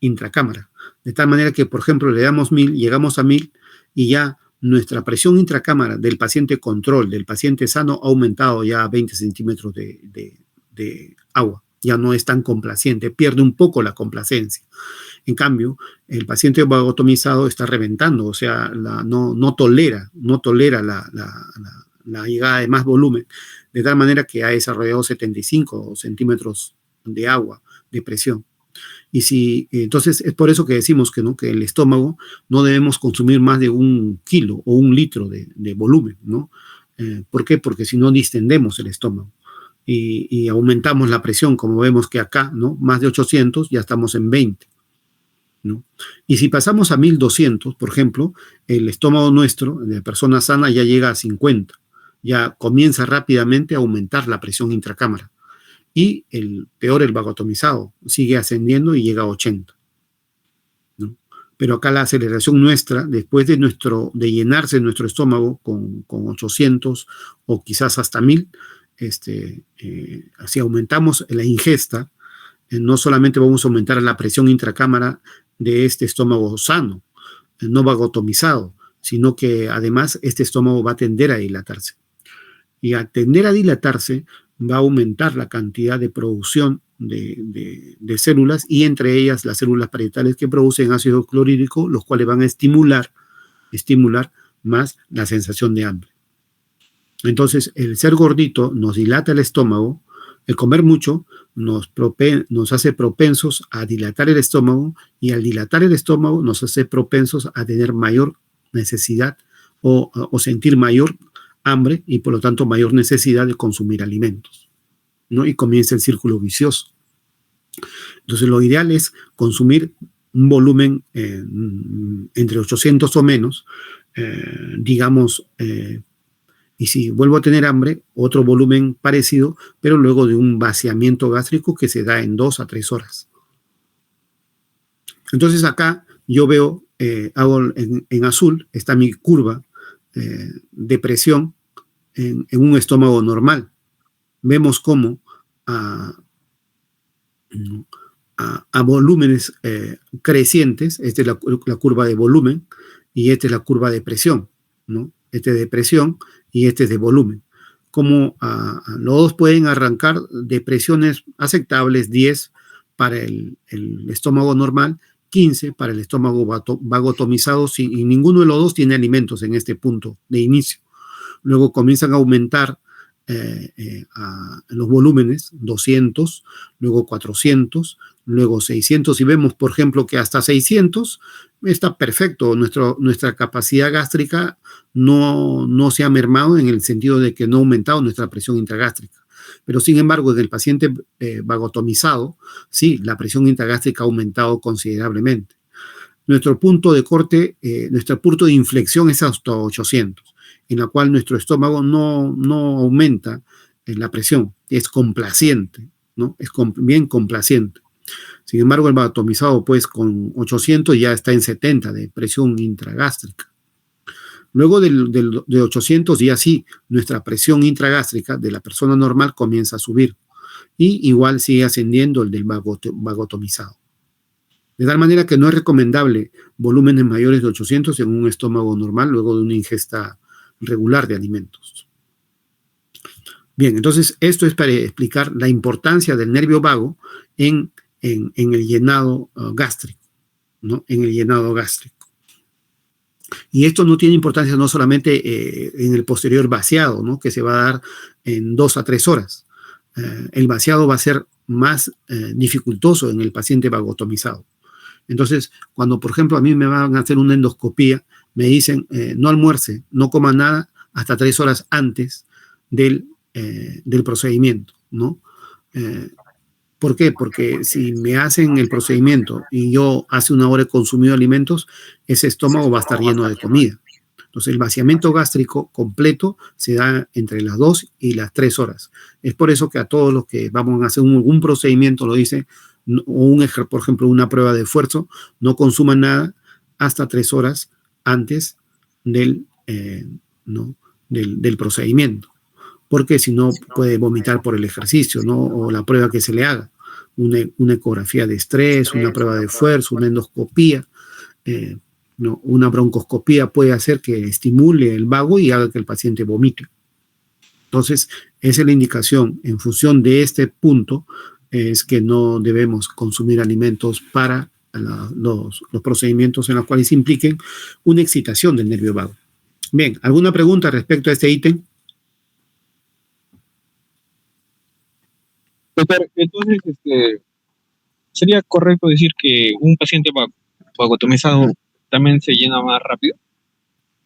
intracámara. De tal manera que, por ejemplo, le damos 1000, llegamos a 1000 y ya nuestra presión intracámara del paciente control, del paciente sano, ha aumentado ya a 20 centímetros de agua. Ya no es tan complaciente, pierde un poco la complacencia. En cambio, el paciente vagotomizado está reventando, o sea, no tolera la llegada de más volumen, de tal manera que ha desarrollado 75 centímetros de agua de presión. Y entonces es por eso que decimos que el estómago no debemos consumir más de 1 kilo o 1 litro de volumen, ¿no? ¿Por qué? Porque si no distendemos el estómago y aumentamos la presión, como vemos que acá, ¿no? Más de 800, ya estamos en 20, ¿no? Y si pasamos a 1200, por ejemplo, el estómago nuestro, de persona sana, ya llega a 50, ya comienza rápidamente a aumentar la presión intracámara. Y el vagotomizado, sigue ascendiendo y llega a 80, ¿no? Pero acá la aceleración nuestra, después de llenarse nuestro estómago con 800 o quizás hasta 1000, si aumentamos la ingesta, no solamente vamos a aumentar la presión intracámara de este estómago sano, no vagotomizado, sino que además este estómago va a tender a dilatarse. Y al tender a dilatarse, va a aumentar la cantidad de producción de células y entre ellas las células parietales que producen ácido clorhídrico, los cuales van a estimular más la sensación de hambre. Entonces, el ser gordito nos dilata el estómago, el comer mucho nos hace propensos a dilatar el estómago y al dilatar el estómago nos hace propensos a tener mayor necesidad o sentir mayor hambre y por lo tanto mayor necesidad de consumir alimentos, ¿no? Y comienza el círculo vicioso. Entonces lo ideal es consumir un volumen entre 800 o menos digamos, y si vuelvo a tener hambre, otro volumen parecido, pero luego de un vaciamiento gástrico que se da en 2 a 3 horas. Entonces acá yo veo, hago en azul, está mi curva de presión en un estómago normal. Vemos cómo a volúmenes crecientes, esta es la curva de volumen y esta es la curva de presión, ¿no? Este es de presión y este es de volumen. Como los dos pueden arrancar de presiones aceptables, 10 para el estómago normal, 15 para el estómago vagotomizado, y ninguno de los dos tiene alimentos en este punto de inicio. Luego comienzan a aumentar los volúmenes, 200, luego 400, luego 600, y vemos, por ejemplo, que hasta 600 está perfecto. Nuestra capacidad gástrica no se ha mermado en el sentido de que no ha aumentado nuestra presión intragástrica. Pero, sin embargo, en el paciente vagotomizado, sí, la presión intragástrica ha aumentado considerablemente. Nuestro punto de corte, nuestro punto de inflexión es hasta 800, en la cual nuestro estómago no aumenta la presión, es complaciente, ¿no? Es bien complaciente. Sin embargo, el vagotomizado, pues, con 800 ya está en 70 de presión intragástrica. Luego de 800, ya sí, nuestra presión intragástrica de la persona normal comienza a subir. Y igual sigue ascendiendo el del vagotomizado. De tal manera que no es recomendable volúmenes mayores de 800 en un estómago normal luego de una ingesta regular de alimentos. Bien, entonces esto es para explicar la importancia del nervio vago en el llenado gástrico, ¿no? En el llenado gástrico. Y esto no tiene importancia no solamente en el posterior vaciado, ¿no? Que se va a dar en 2 a 3 horas. El vaciado va a ser más dificultoso en el paciente vagotomizado. Entonces, cuando, por ejemplo, a mí me van a hacer una endoscopía, me dicen, no almuerce, no coma nada hasta 3 horas antes del procedimiento, ¿no? ¿Por qué? Porque si me hacen el procedimiento y yo hace 1 hora he consumido alimentos, ese estómago va a estar lleno de comida. Entonces, el vaciamiento gástrico completo se da entre las 2 y las 3 horas. Es por eso que a todos los que vamos a hacer un procedimiento, lo dice, o por ejemplo, una prueba de esfuerzo, no consuman nada hasta 3 horas antes del procedimiento. Porque si no puede vomitar por el ejercicio, ¿no? O la prueba que se le haga, una ecografía de estrés, una prueba de esfuerzo, una endoscopía, ¿no? Una broncoscopía puede hacer que estimule el vago y haga que el paciente vomite. Entonces, esa es la indicación. En función de este punto, es que no debemos consumir alimentos para los procedimientos en los cuales impliquen una excitación del nervio vago. Bien, ¿alguna pregunta respecto a este ítem? Doctor, entonces, ¿sería correcto decir que un paciente vagotomizado también se llena más rápido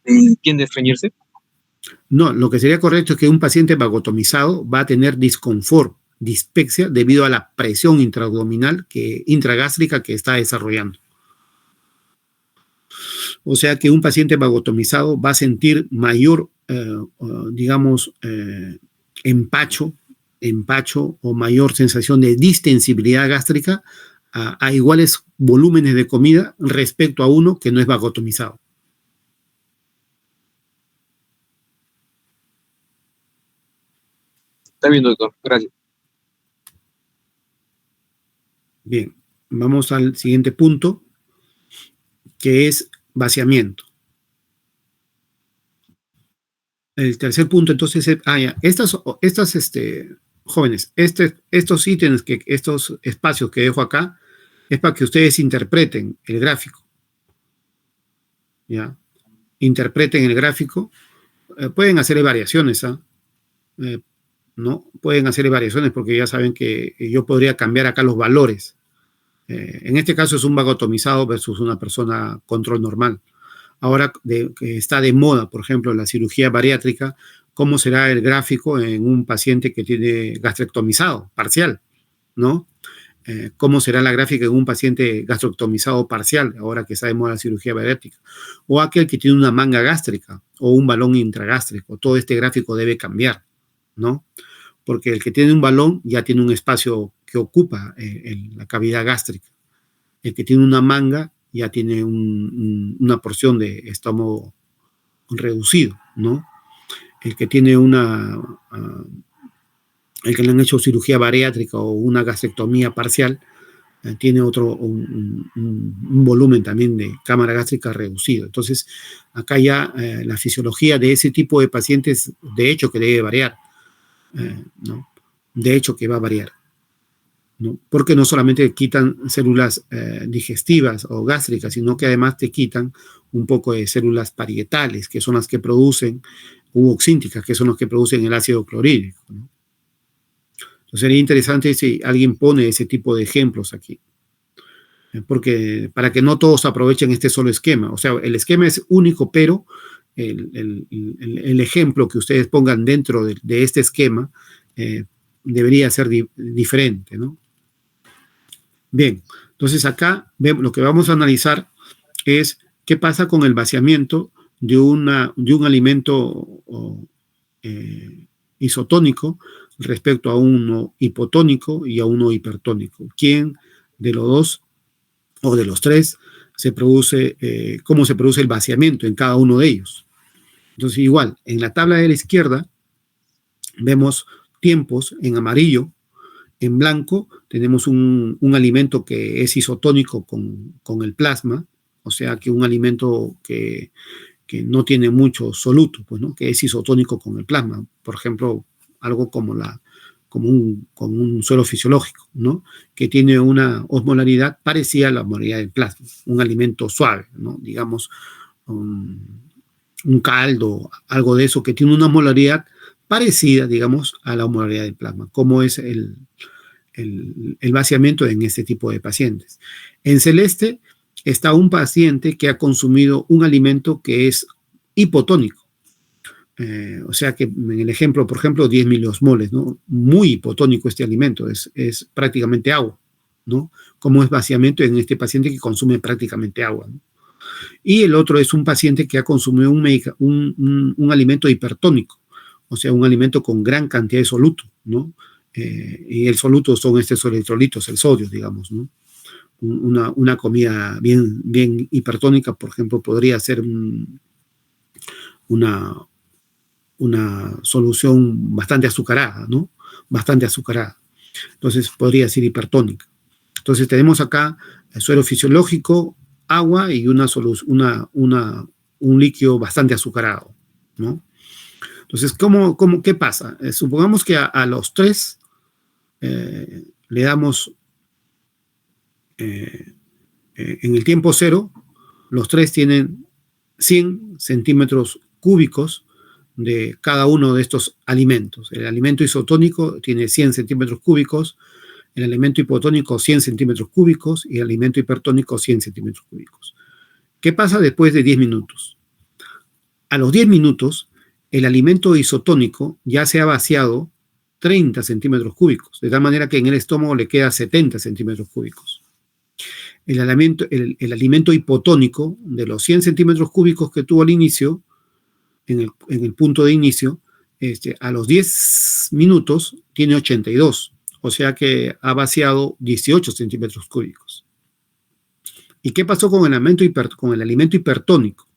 y tiende a estreñirse? No, lo que sería correcto es que un paciente vagotomizado va a tener disconfort, dispepsia, debido a la presión intraabdominal intragástrica que está desarrollando. O sea que un paciente vagotomizado va a sentir mayor, empacho o mayor sensación de distensibilidad gástrica a iguales volúmenes de comida respecto a uno que no es vagotomizado. Está bien, doctor. Gracias. Bien, vamos al siguiente punto, que es vaciamiento. El tercer punto, entonces, estas jóvenes, estos ítems, estos espacios que dejo acá, es para que ustedes interpreten el gráfico. ¿Ya? Interpreten el gráfico. Pueden hacerle variaciones, ¿no? Pueden hacerle variaciones porque ya saben que yo podría cambiar acá los valores. En este caso es un vagotomizado versus una persona control normal. Ahora que está de moda, por ejemplo, la cirugía bariátrica, ¿cómo será el gráfico en un paciente que tiene gastrectomizado parcial, ¿no? cómo será la gráfica en un paciente gastrectomizado parcial, ahora que sabemos la cirugía bariátrica, o aquel que tiene una manga gástrica o un balón intragástrico. Todo este gráfico debe cambiar, ¿no? Porque el que tiene un balón ya tiene un espacio que ocupa la cavidad gástrica. El que tiene una manga ya tiene una porción de estómago reducido, ¿no? El que tiene el que le han hecho cirugía bariátrica o una gastrectomía parcial, tiene un volumen también de cámara gástrica reducido. Entonces, acá ya la fisiología de ese tipo de pacientes, de hecho que debe variar, ¿no? De hecho que va a variar, ¿no? Porque no solamente quitan células digestivas o gástricas, sino que además te quitan un poco de células parietales, que son las que producen, u oxínticas, que son las que producen el ácido clorhídrico, ¿no? Entonces sería interesante si alguien pone ese tipo de ejemplos aquí, porque para que no todos aprovechen este solo esquema. O sea, el esquema es único, pero el ejemplo que ustedes pongan dentro de este esquema debería ser diferente, ¿no? Bien, entonces acá lo que vamos a analizar es qué pasa con el vaciamiento de un alimento isotónico respecto a uno hipotónico y a uno hipertónico. ¿Quién de los dos o de los tres se produce, cómo se produce el vaciamiento en cada uno de ellos? Entonces, igual, en la tabla de la izquierda vemos tiempos en amarillo. En blanco tenemos un alimento que es isotónico con el plasma, o sea que un alimento que no tiene mucho soluto, pues, ¿no? Que es isotónico con el plasma. Por ejemplo, algo como un suero fisiológico, ¿no? Que tiene una osmolaridad parecida a la osmolaridad del plasma, un alimento suave, ¿no? Digamos, un caldo, algo de eso que tiene una osmolaridad parecida, digamos, a la osmolaridad del plasma, como es el vaciamiento en este tipo de pacientes. En celeste está un paciente que ha consumido un alimento que es hipotónico. O sea que en el ejemplo, por ejemplo, 10 miliosmoles, ¿no? Muy hipotónico este alimento, es prácticamente agua, ¿no? Como es vaciamiento en este paciente que consume prácticamente agua, ¿no? Y el otro es un paciente que ha consumido un alimento hipertónico, o sea, un alimento con gran cantidad de soluto, ¿no? Y el soluto son estos electrolitos, el sodio, digamos, ¿no? Una comida bien hipertónica, por ejemplo, podría ser una solución bastante azucarada, ¿no? Bastante azucarada. Entonces, podría ser hipertónica. Entonces, tenemos acá el suero fisiológico, agua y un líquido bastante azucarado, ¿no? Entonces, ¿qué pasa? Supongamos que a los tres le damos en el tiempo cero, los tres tienen 100 centímetros cúbicos de cada uno de estos alimentos. El alimento isotónico tiene 100 centímetros cúbicos, el alimento hipotónico 100 centímetros cúbicos y el alimento hipertónico 100 centímetros cúbicos. ¿Qué pasa después de 10 minutos? A los 10 minutos, el alimento isotónico ya se ha vaciado 30 centímetros cúbicos, de tal manera que en el estómago le queda 70 centímetros cúbicos. El alimento hipotónico, de los 100 centímetros cúbicos que tuvo al inicio, en el punto de inicio, a los 10 minutos tiene 82, o sea que ha vaciado 18 centímetros cúbicos. ¿Y qué pasó con el alimento hipertónico?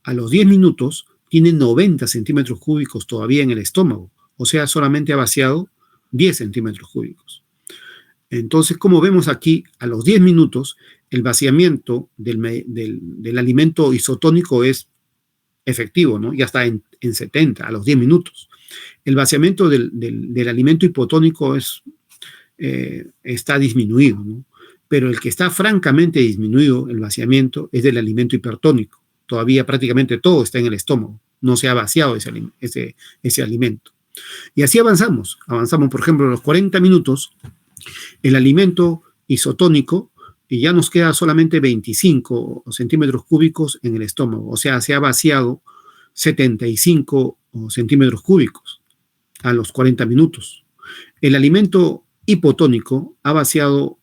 A los 10 minutos tiene 90 centímetros cúbicos todavía en el estómago, o sea, solamente ha vaciado 10 centímetros cúbicos. Entonces, como vemos aquí, a los 10 minutos, el vaciamiento del alimento isotónico es efectivo, ¿no? Ya está en 70, a los 10 minutos. El vaciamiento del alimento hipotónico está disminuido, ¿no? Pero el que está francamente disminuido, el vaciamiento, es del alimento hipertónico. Todavía prácticamente todo está en el estómago, no se ha vaciado ese alimento. Y así avanzamos, por ejemplo, a los 40 minutos, el alimento isotónico, y ya nos queda solamente 25 centímetros cúbicos en el estómago, o sea, se ha vaciado 75 centímetros cúbicos a los 40 minutos. El alimento hipotónico ha vaciado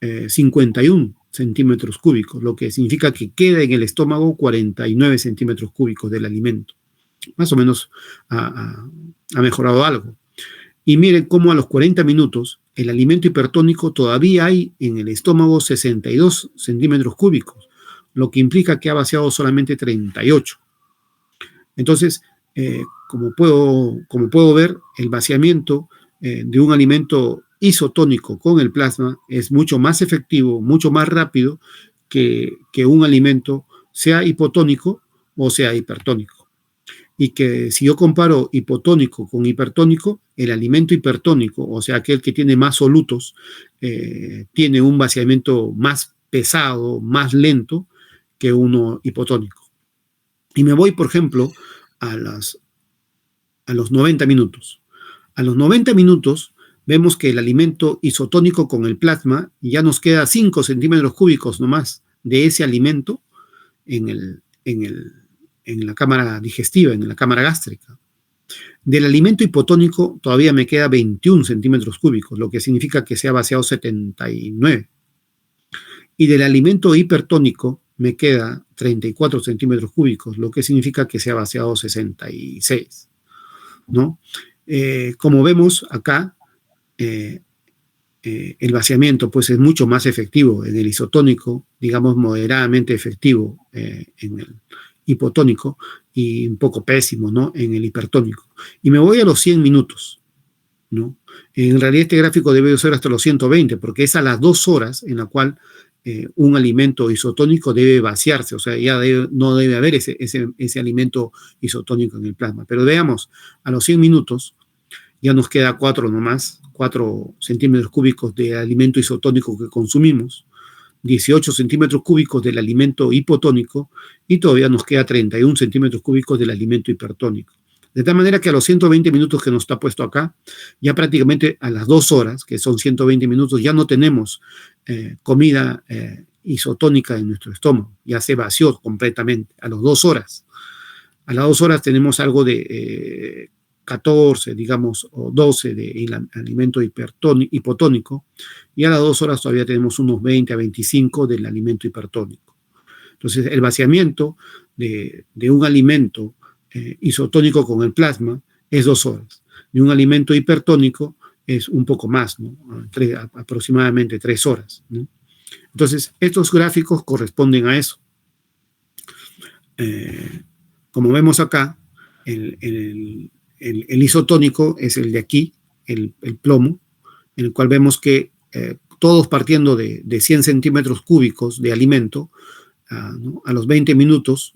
51 centímetros cúbicos, lo que significa que queda en el estómago 49 centímetros cúbicos del alimento. Más o menos ha mejorado algo. Y miren cómo a los 40 minutos el alimento hipertónico todavía hay en el estómago 62 centímetros cúbicos, lo que implica que ha vaciado solamente 38. Entonces, como puedo ver, el vaciamiento de un alimento isotónico con el plasma es mucho más efectivo, mucho más rápido que un alimento sea hipotónico o sea hipertónico. Y que si yo comparo hipotónico con hipertónico, el alimento hipertónico, o sea, aquel que tiene más solutos, tiene un vaciamiento más pesado, más lento que uno hipotónico. Y me voy, por ejemplo, a los 90 minutos. A los 90 minutos vemos que el alimento isotónico con el plasma ya nos queda 5 centímetros cúbicos nomás de ese alimento en la cámara digestiva, en la cámara gástrica. Del alimento hipotónico todavía me queda 21 centímetros cúbicos, lo que significa que se ha vaciado 79. Y del alimento hipertónico me queda 34 centímetros cúbicos, lo que significa que se ha vaciado 66, ¿no? Como vemos acá, el vaciamiento pues es mucho más efectivo en el isotónico, digamos moderadamente efectivo en el hipotónico y un poco pésimo, ¿no?, en el hipertónico. Y me voy a los 100 minutos, ¿no? En realidad este gráfico debe ser hasta los 120 porque es a las 2 horas en la cual un alimento isotónico debe vaciarse, o sea, ya no debe haber ese alimento isotónico en el plasma. Pero veamos, a los 100 minutos ya nos queda 4 nomás, 4 centímetros cúbicos de alimento isotónico que consumimos, 18 centímetros cúbicos del alimento hipotónico y todavía nos queda 31 centímetros cúbicos del alimento hipertónico. De tal manera que a los 120 minutos que nos está puesto acá, ya prácticamente a las 2 horas, que son 120 minutos, ya no tenemos comida isotónica en nuestro estómago. Ya se vació completamente a las 2 horas. A las 2 horas tenemos algo de 14, digamos, o 12 de alimento hipotónico, y a las 2 horas todavía tenemos unos 20 a 25 del alimento hipertónico. Entonces, el vaciamiento de un alimento isotónico con el plasma es 2 horas. De un alimento hipertónico es un poco más, ¿no? Aproximadamente 3 horas, ¿no? Entonces, estos gráficos corresponden a eso. Como vemos acá, el isotónico es el de aquí, el plomo, en el cual vemos que todos partiendo de 100 centímetros cúbicos de alimento, ¿no?, a los 20 minutos,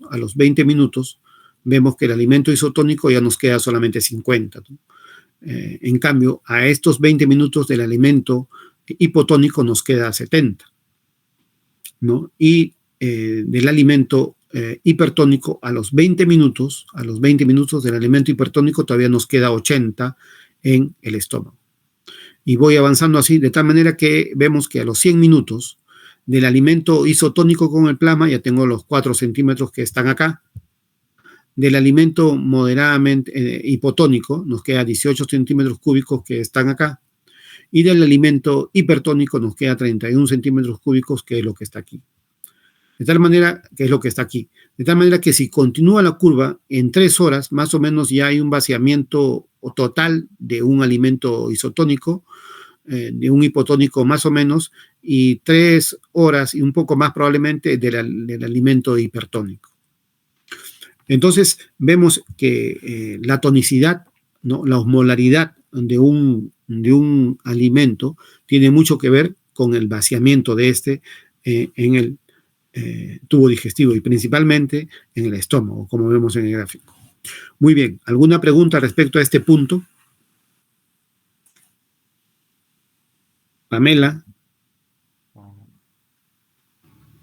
vemos que el alimento isotónico ya nos queda solamente 50, ¿no? En cambio, a estos 20 minutos del alimento hipotónico nos queda 70, ¿no? Y del alimento hipertónico a los 20 minutos del alimento hipertónico todavía nos queda 80 en el estómago. Y voy avanzando así, de tal manera que vemos que a los 100 minutos del alimento isotónico con el plasma ya tengo los 4 centímetros que están acá. Del alimento moderadamente hipotónico nos queda 18 centímetros cúbicos que están acá. Y del alimento hipertónico nos queda 31 centímetros cúbicos, que es lo que está aquí. De tal manera que es lo que está aquí. De tal manera que si continúa la curva, en 3 horas más o menos ya hay un vaciamiento total de un alimento isotónico, de un hipotónico más o menos, y 3 horas y un poco más probablemente del alimento hipertónico. Entonces vemos que la tonicidad, ¿no?, la osmolaridad de un alimento tiene mucho que ver con el vaciamiento de este en el tubo digestivo y principalmente en el estómago, como vemos en el gráfico. Muy bien, ¿alguna pregunta respecto a este punto? Pamela.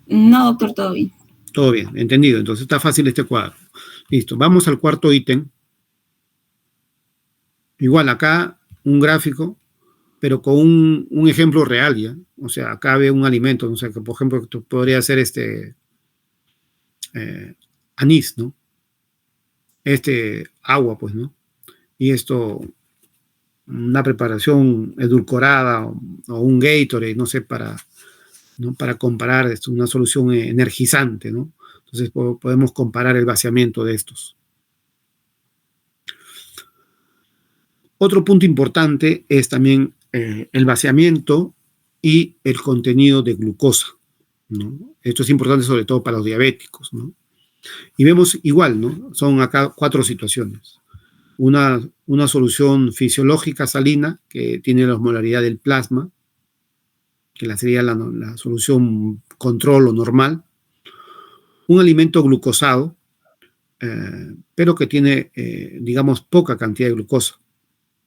No, doctor, todo bien. Todo bien, entendido. Entonces está fácil este cuadro. Listo, vamos al cuarto ítem. Igual acá un gráfico, pero con un ejemplo real ya. O sea, acá ve un alimento, o sea, que por ejemplo podría ser anís, ¿no? Agua, pues, ¿no? Y esto, una preparación edulcorada o un Gatorade, no sé, para ¿no? Para comparar una solución energizante, ¿no? Entonces podemos comparar el vaciamiento de estos. Otro punto importante es también el vaciamiento y el contenido de glucosa, ¿no? Esto es importante sobre todo para los diabéticos, ¿no? Y vemos igual, ¿no? Son acá 4 situaciones. Una solución fisiológica salina que tiene la osmolaridad del plasma, que sería la solución control o normal. Un alimento glucosado, pero que tiene, digamos, poca cantidad de glucosa,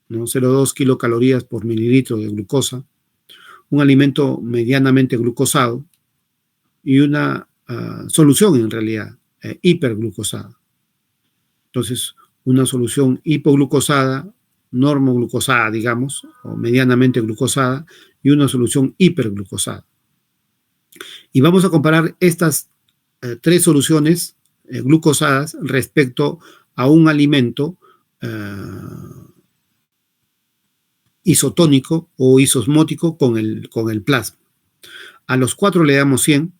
¿no? 0,2 kilocalorías por mililitro de glucosa. Un alimento medianamente glucosado y una solución, en realidad, hiperglucosada. Entonces, una solución hipoglucosada, normoglucosada, digamos, o medianamente glucosada, y una solución hiperglucosada. Y vamos a comparar estas 3 soluciones glucosadas respecto a un alimento isotónico o isosmótico con el plasma. A los 4 le damos 100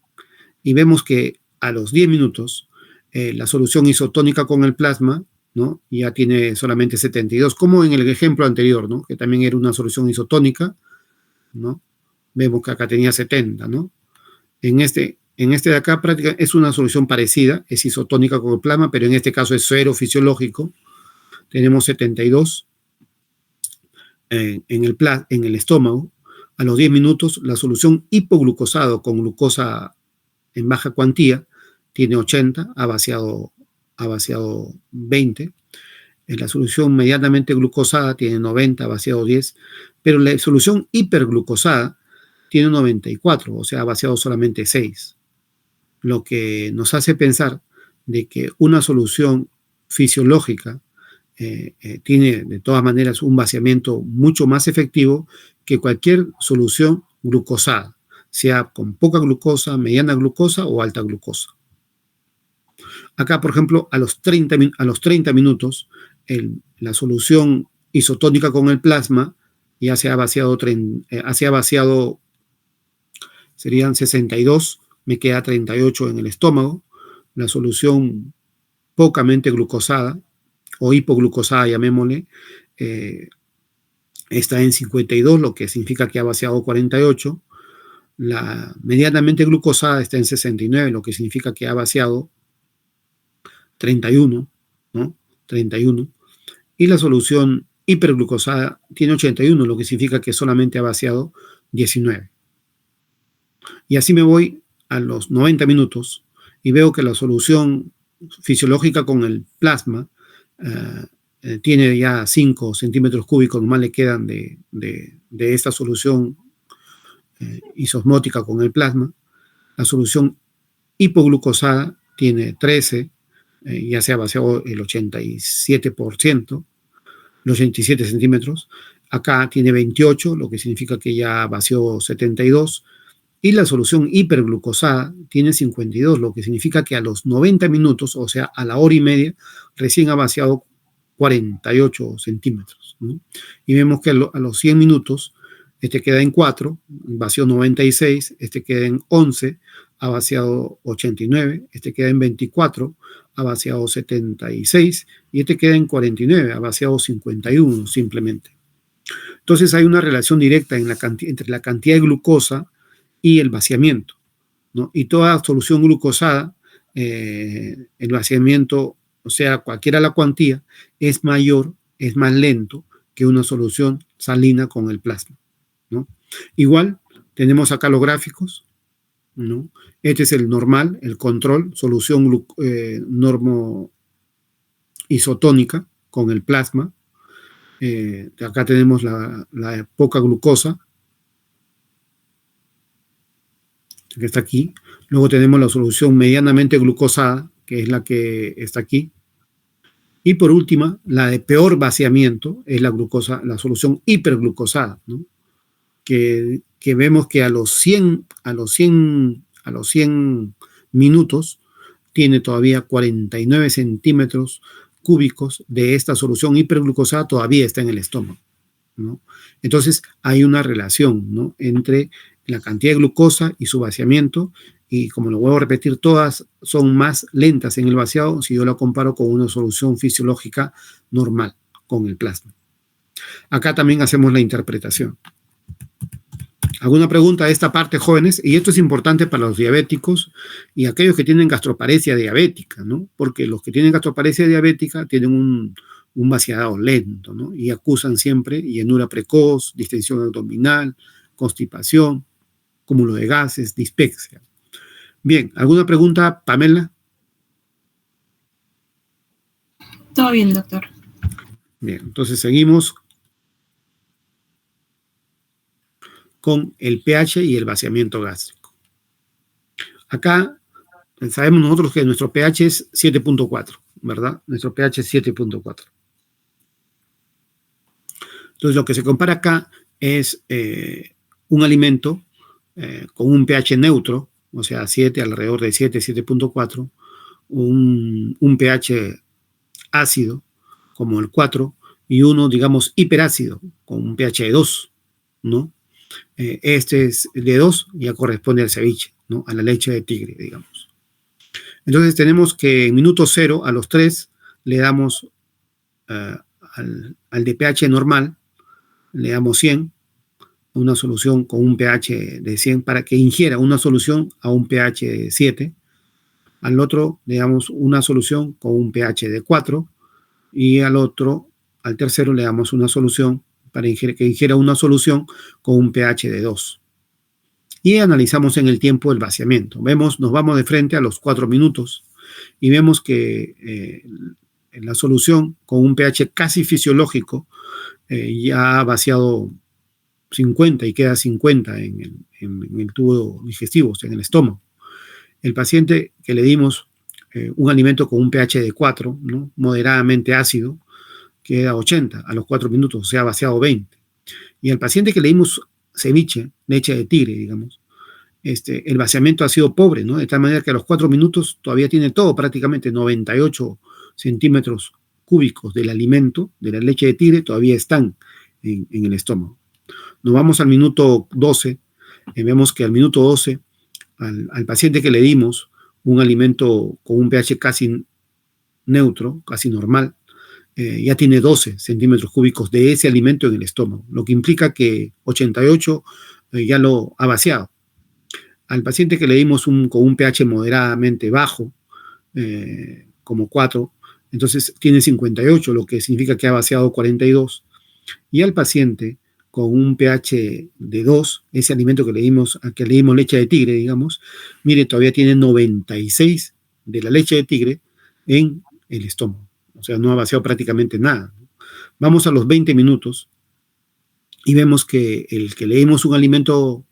y vemos que a los 10 minutos la solución isotónica con el plasma, ¿no? Ya tiene solamente 72, como en el ejemplo anterior, ¿no? Que también era una solución isotónica, ¿no? Vemos que acá tenía 70, ¿no? En este de acá prácticamente es una solución parecida, es isotónica con el plasma, pero en este caso es cero fisiológico. Tenemos 72 en el estómago. A los 10 minutos, la solución hipoglucosada con glucosa en baja cuantía tiene 80, ha vaciado 20. En la solución medianamente glucosada tiene 90, ha vaciado 10, pero la solución hiperglucosada tiene 94, o sea, ha vaciado solamente 6. Lo que nos hace pensar de que una solución fisiológica tiene de todas maneras un vaciamiento mucho más efectivo que cualquier solución glucosada, sea con poca glucosa, mediana glucosa o alta glucosa. Acá, por ejemplo, a los 30 minutos, la solución isotónica con el plasma ya se ha vaciado, serían 62, me queda 38 en el estómago. La solución pocamente glucosada o hipoglucosada, llamémosle, está en 52, lo que significa que ha vaciado 48. La medianamente glucosada está en 69, lo que significa que ha vaciado 31, ¿no? 31. Y la solución hiperglucosada tiene 81, lo que significa que solamente ha vaciado 19. Y así me voy a los 90 minutos y veo que la solución fisiológica con el plasma tiene ya 5 centímetros cúbicos, nomás le quedan de esta solución isosmótica con el plasma. La solución hipoglucosada tiene 13, ya se ha vaciado el 87%, los 87 centímetros. Acá tiene 28, lo que significa que ya vació 72. Y la solución hiperglucosada tiene 52, lo que significa que a los 90 minutos, o sea, a la hora y media, recién ha vaciado 48 centímetros, ¿no? Y vemos que a los 100 minutos, este queda en 4, vació 96, este queda en 11, ha vaciado 89, este queda en 24, ha vaciado 76, y este queda en 49, ha vaciado 51 simplemente. Entonces hay una relación directa entre la cantidad de glucosa y el vaciamiento, ¿no? Y toda solución glucosada, el vaciamiento, o sea, cualquiera la cuantía, es mayor, es más lento que una solución salina con el plasma, ¿no? Igual, tenemos acá los gráficos, ¿no? Este es el normal, el control, solución normo isotónica con el plasma. Acá tenemos la poca glucosa, que está aquí. Luego tenemos la solución medianamente glucosada, que es la que está aquí. Y por última, la de peor vaciamiento es la solución hiperglucosada, ¿no? Que vemos que a los 100 minutos tiene todavía 49 centímetros cúbicos de esta solución hiperglucosada, todavía está en el estómago, ¿no? Entonces hay una relación, ¿no? Entre la cantidad de glucosa y su vaciamiento, y como lo vuelvo a repetir, todas son más lentas en el vaciado si yo lo comparo con una solución fisiológica normal, con el plasma. Acá también hacemos la interpretación. ¿Alguna pregunta de esta parte, jóvenes? Y esto es importante para los diabéticos y aquellos que tienen gastroparesia diabética, ¿no? Porque los que tienen gastroparesia diabética tienen un vaciado lento, ¿no? Y acusan siempre llenura precoz, distensión abdominal, constipación, cúmulo de gases, dispepsia. Bien, ¿alguna pregunta, Pamela? Todo bien, doctor. Bien, entonces seguimos con el pH y el vaciamiento gástrico. Acá sabemos nosotros que nuestro pH es 7.4, ¿verdad? Nuestro pH es 7.4. Entonces lo que se compara acá es un alimento con un pH neutro, o sea, 7, alrededor de 7, 7.4, un pH ácido, como el 4, y uno, digamos, hiperácido, con un pH de 2, ¿no? Este es de 2, ya corresponde al ceviche, ¿no? A la leche de tigre, digamos. Entonces tenemos que en minuto 0 a los 3 le damos al de pH normal, le damos 100, una solución con un pH de 100 para que ingiera una solución a un pH de 7. Al otro le damos una solución con un pH de 4 y al tercero le damos una solución para que ingiera una solución con un pH de 2. Y analizamos en el tiempo el vaciamiento. Nos vamos de frente a los 4 minutos y vemos que la solución con un pH casi fisiológico ya ha vaciado 50 y queda 50 en el tubo digestivo, o sea, en el estómago. El paciente que le dimos un alimento con un pH de 4, ¿no? Moderadamente ácido, queda 80 a los 4 minutos, o sea, vaciado 20. Y al paciente que le dimos ceviche, leche de tigre, digamos, el vaciamiento ha sido pobre, ¿no? De tal manera que a los 4 minutos todavía tiene todo, prácticamente 98 centímetros cúbicos del alimento, de la leche de tigre, todavía están en el estómago. Nos vamos al minuto 12, vemos que al minuto 12, al paciente que le dimos un alimento con un pH casi neutro, casi normal, ya tiene 12 centímetros cúbicos de ese alimento en el estómago, lo que implica que 88 ya lo ha vaciado. Al paciente que le dimos con un pH moderadamente bajo, como 4, entonces tiene 58, lo que significa que ha vaciado 42. Y al paciente con un pH de 2, ese alimento que le dimos leche de tigre, digamos, mire, todavía tiene 96 de la leche de tigre en el estómago. O sea, no ha vaciado prácticamente nada. Vamos a los 20 minutos y vemos que el que le dimos un alimento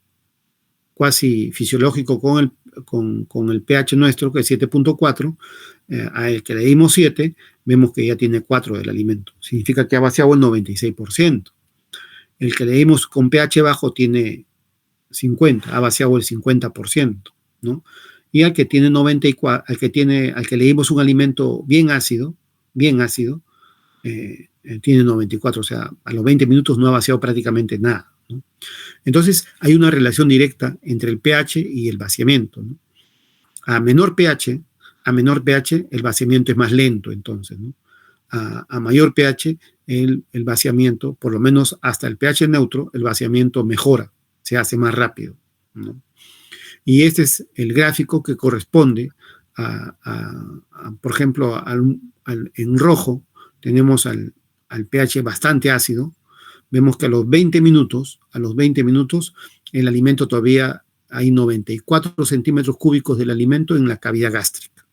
cuasi fisiológico con el pH nuestro, que es 7.4, al que le dimos 7, vemos que ya tiene 4 del alimento. Significa que ha vaciado el 96%. El que le dimos con pH bajo tiene 50, ha vaciado el 50%, ¿no? Y al que tiene 94, al que le dimos un alimento bien ácido, tiene 94, o sea, a los 20 minutos no ha vaciado prácticamente nada, ¿no? Entonces, hay una relación directa entre el pH y el vaciamiento, ¿no? A menor pH, el vaciamiento es más lento, entonces, ¿no? A mayor pH, el vaciamiento, por lo menos hasta el pH neutro, el vaciamiento mejora, se hace más rápido, ¿no? Y este es el gráfico que corresponde por ejemplo, en rojo tenemos al pH bastante ácido. Vemos que a los 20 minutos, el alimento todavía hay 94 centímetros cúbicos del alimento en la cavidad gástrica.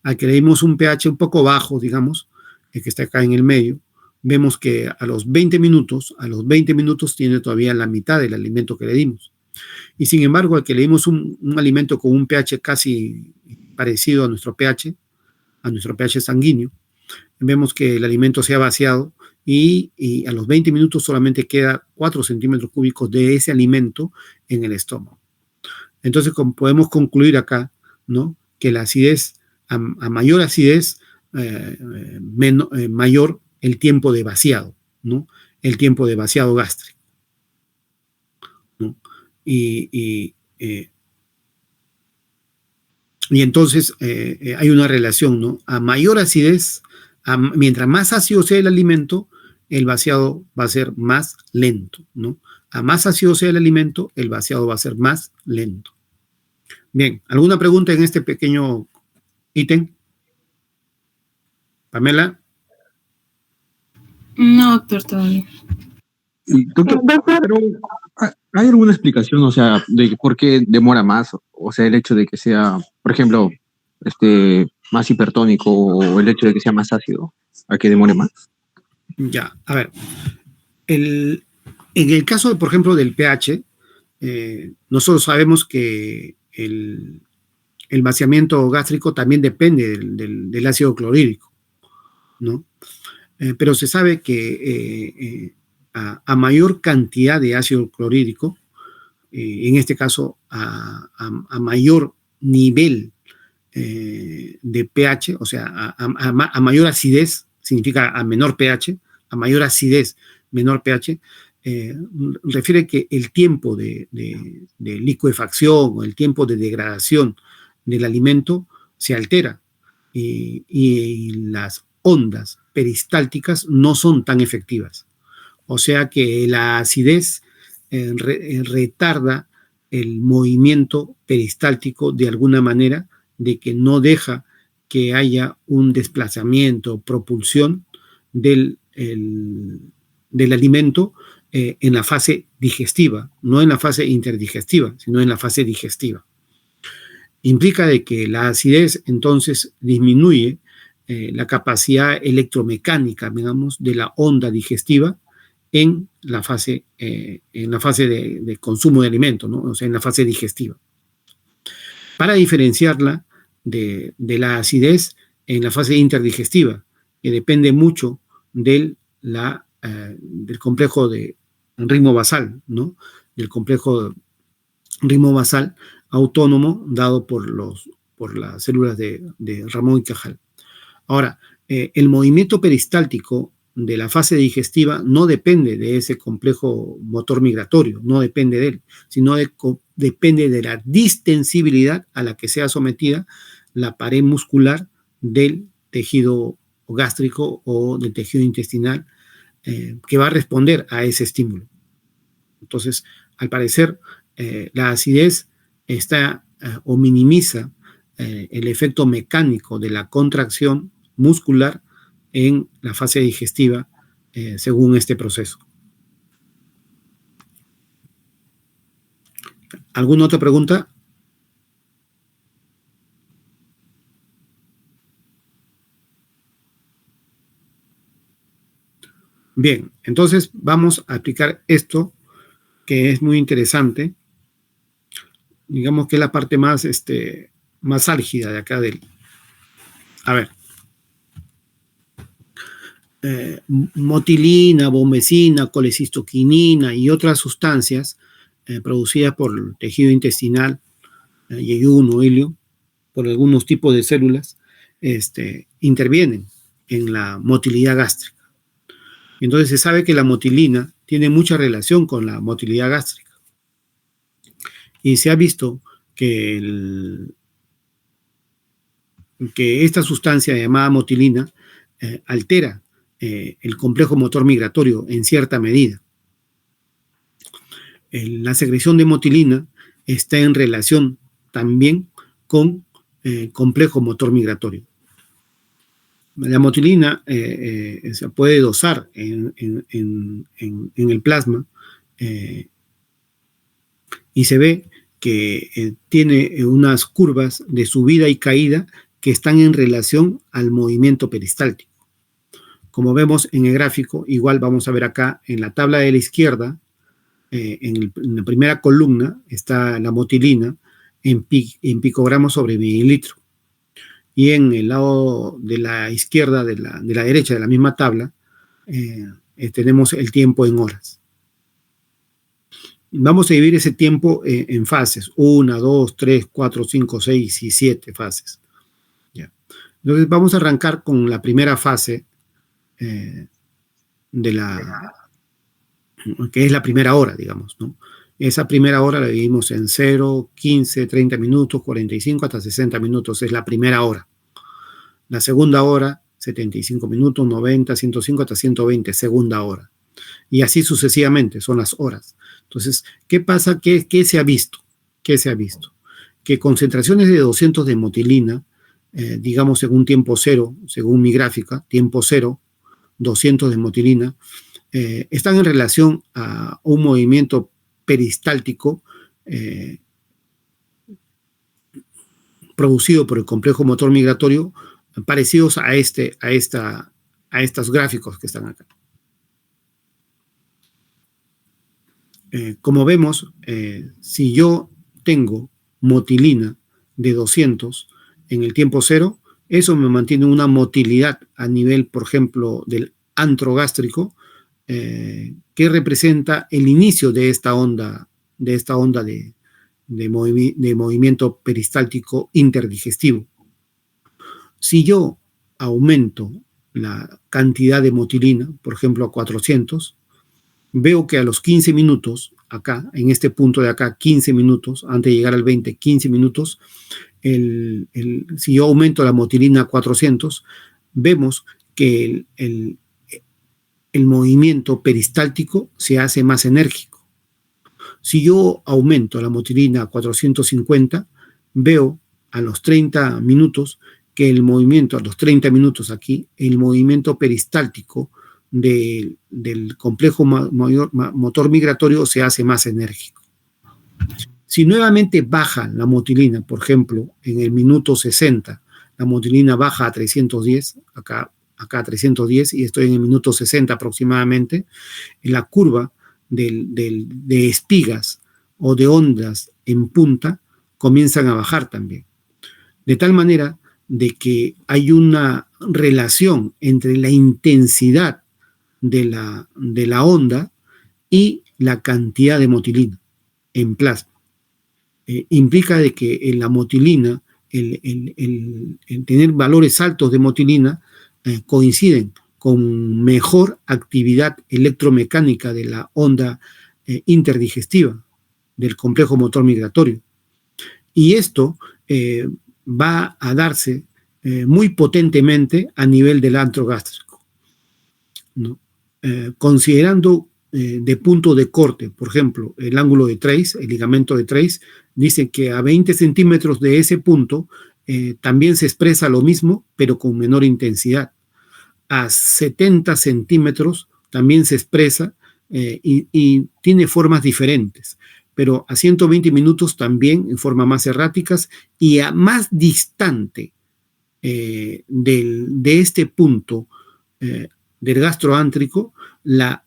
Al que le dimos un pH un poco bajo, digamos, el que está acá en el medio, vemos que a los 20 minutos tiene todavía la mitad del alimento que le dimos. Y sin embargo, al que le dimos un alimento con un pH casi parecido a nuestro pH sanguíneo, vemos que el alimento se ha vaciado y a los 20 minutos solamente queda 4 centímetros cúbicos de ese alimento en el estómago. Entonces, como podemos concluir acá, ¿no? Que la acidez, a mayor acidez, mayor el tiempo de vaciado, ¿no? El tiempo de vaciado gástrico, ¿no? Y entonces hay una relación, ¿no? A mayor acidez, mientras más ácido sea el alimento, el vaciado va a ser más lento, ¿no? A más ácido sea el alimento, el vaciado va a ser más lento. Bien, ¿alguna pregunta en este pequeño ítem? Pamela. No, doctor, todavía. Doctor, pero ¿hay alguna explicación, o sea, de por qué demora más? O sea, el hecho de que sea, por ejemplo, más hipertónico o el hecho de que sea más ácido, ¿a que demore más? Ya, a ver. En el caso, por ejemplo, del pH, nosotros sabemos que el vaciamiento gástrico también depende del ácido clorhídrico, ¿no? Pero se sabe que a mayor cantidad de ácido clorhídrico, en este caso a mayor nivel de pH, o sea, a mayor acidez, significa a menor pH, a mayor acidez, menor pH, refiere que el tiempo de licuefacción o el tiempo de degradación del alimento se altera y las ondas peristálticas no son tan efectivas. O sea que la acidez retarda el movimiento peristáltico de alguna manera, de que no deja que haya un desplazamiento, propulsión del alimento en la fase digestiva, no en la fase interdigestiva, sino en la fase digestiva. Implica de que la acidez entonces disminuye la capacidad electromecánica, digamos, de la onda digestiva en la fase de consumo de alimento, ¿no? O sea, en la fase digestiva. Para diferenciarla de la acidez en la fase interdigestiva, que depende mucho del complejo de ritmo basal, ¿no? Del complejo ritmo basal autónomo dado por las células de Ramón y Cajal. Ahora, el movimiento peristáltico de la fase digestiva no depende de ese complejo motor migratorio, no depende de él, sino depende de la distensibilidad a la que sea sometida la pared muscular del tejido gástrico o del tejido intestinal que va a responder a ese estímulo. Entonces, al parecer, la acidez está o minimiza el efecto mecánico de la contracción muscular en la fase digestiva según este proceso. ¿Alguna otra pregunta? Bien, entonces vamos a aplicar esto que es muy interesante. Digamos que es la parte más álgida de acá del... A ver. Motilina, bombecina, colecistoquinina y otras sustancias producidas por el tejido intestinal, yeyuno, hilio, por algunos tipos de células, intervienen en la motilidad gástrica. Entonces se sabe que la motilina tiene mucha relación con la motilidad gástrica. Y se ha visto que esta sustancia llamada motilina altera el complejo motor migratorio en cierta medida. La secreción de motilina está en relación también con el complejo motor migratorio. La motilina se puede dosar en el plasma y se ve que tiene unas curvas de subida y caída que están en relación al movimiento peristáltico. Como vemos en el gráfico, igual vamos a ver acá en la tabla de la izquierda, en la primera columna está la motilina en picogramos sobre mililitro. Y en el lado de la izquierda, de la derecha de la misma tabla, tenemos el tiempo en horas. Vamos a dividir ese tiempo en fases, 1, 2, 3, 4, 5, 6 y 7 fases. ¿Ya? Entonces vamos a arrancar con la primera fase, que es la primera hora, digamos, ¿no? Esa primera hora la dividimos en 0, 15, 30 minutos, 45 hasta 60 minutos. Es la primera hora. La segunda hora, 75 minutos, 90, 105 hasta 120, segunda hora. Y así sucesivamente, son las horas. Entonces, ¿qué pasa? ¿Qué se ha visto? ¿Qué se ha visto? Que concentraciones de 200 de motilina, digamos según tiempo cero, según mi gráfica, tiempo cero, 200 de motilina, están en relación a un movimiento peristáltico producido por el complejo motor migratorio, parecidos a estos gráficos que están acá. Como vemos, si yo tengo motilina de 200 en el tiempo cero, eso me mantiene una motilidad a nivel, por ejemplo, del antro gástrico, que representa el inicio de esta onda de movimiento peristáltico interdigestivo. Si yo aumento la cantidad de motilina, por ejemplo, a 400, veo que a los 15 minutos, acá, en este punto de acá, 15 minutos, antes de llegar al 20, 15 minutos, si yo aumento la motilina a 400, vemos que el movimiento peristáltico se hace más enérgico. Si yo aumento la motilina a 450, veo a los 30 minutos que el movimiento, a los 30 minutos aquí, el movimiento peristáltico del complejo motor migratorio se hace más enérgico. Si nuevamente baja la motilina, por ejemplo, en el minuto 60, la motilina baja a 310, acá a 310, y estoy en el minuto 60 aproximadamente, en la curva de espigas o de ondas en punta comienzan a bajar también. De tal manera de que hay una relación entre la intensidad de la onda y la cantidad de motilina en plasma. Implica de que en la motilina, el tener valores altos de motilina coinciden con mejor actividad electromecánica de la onda interdigestiva del complejo motor migratorio. Y esto va a darse muy potentemente a nivel del antro gástrico, ¿no? Considerando de punto de corte, por ejemplo, el ángulo de Trace, el ligamento de Trace, dice que a 20 centímetros de ese punto también se expresa lo mismo, pero con menor intensidad. A 70 centímetros también se expresa y tiene formas diferentes, pero a 120 minutos también en formas más erráticas, y a más distante de este punto del gastroántrico, la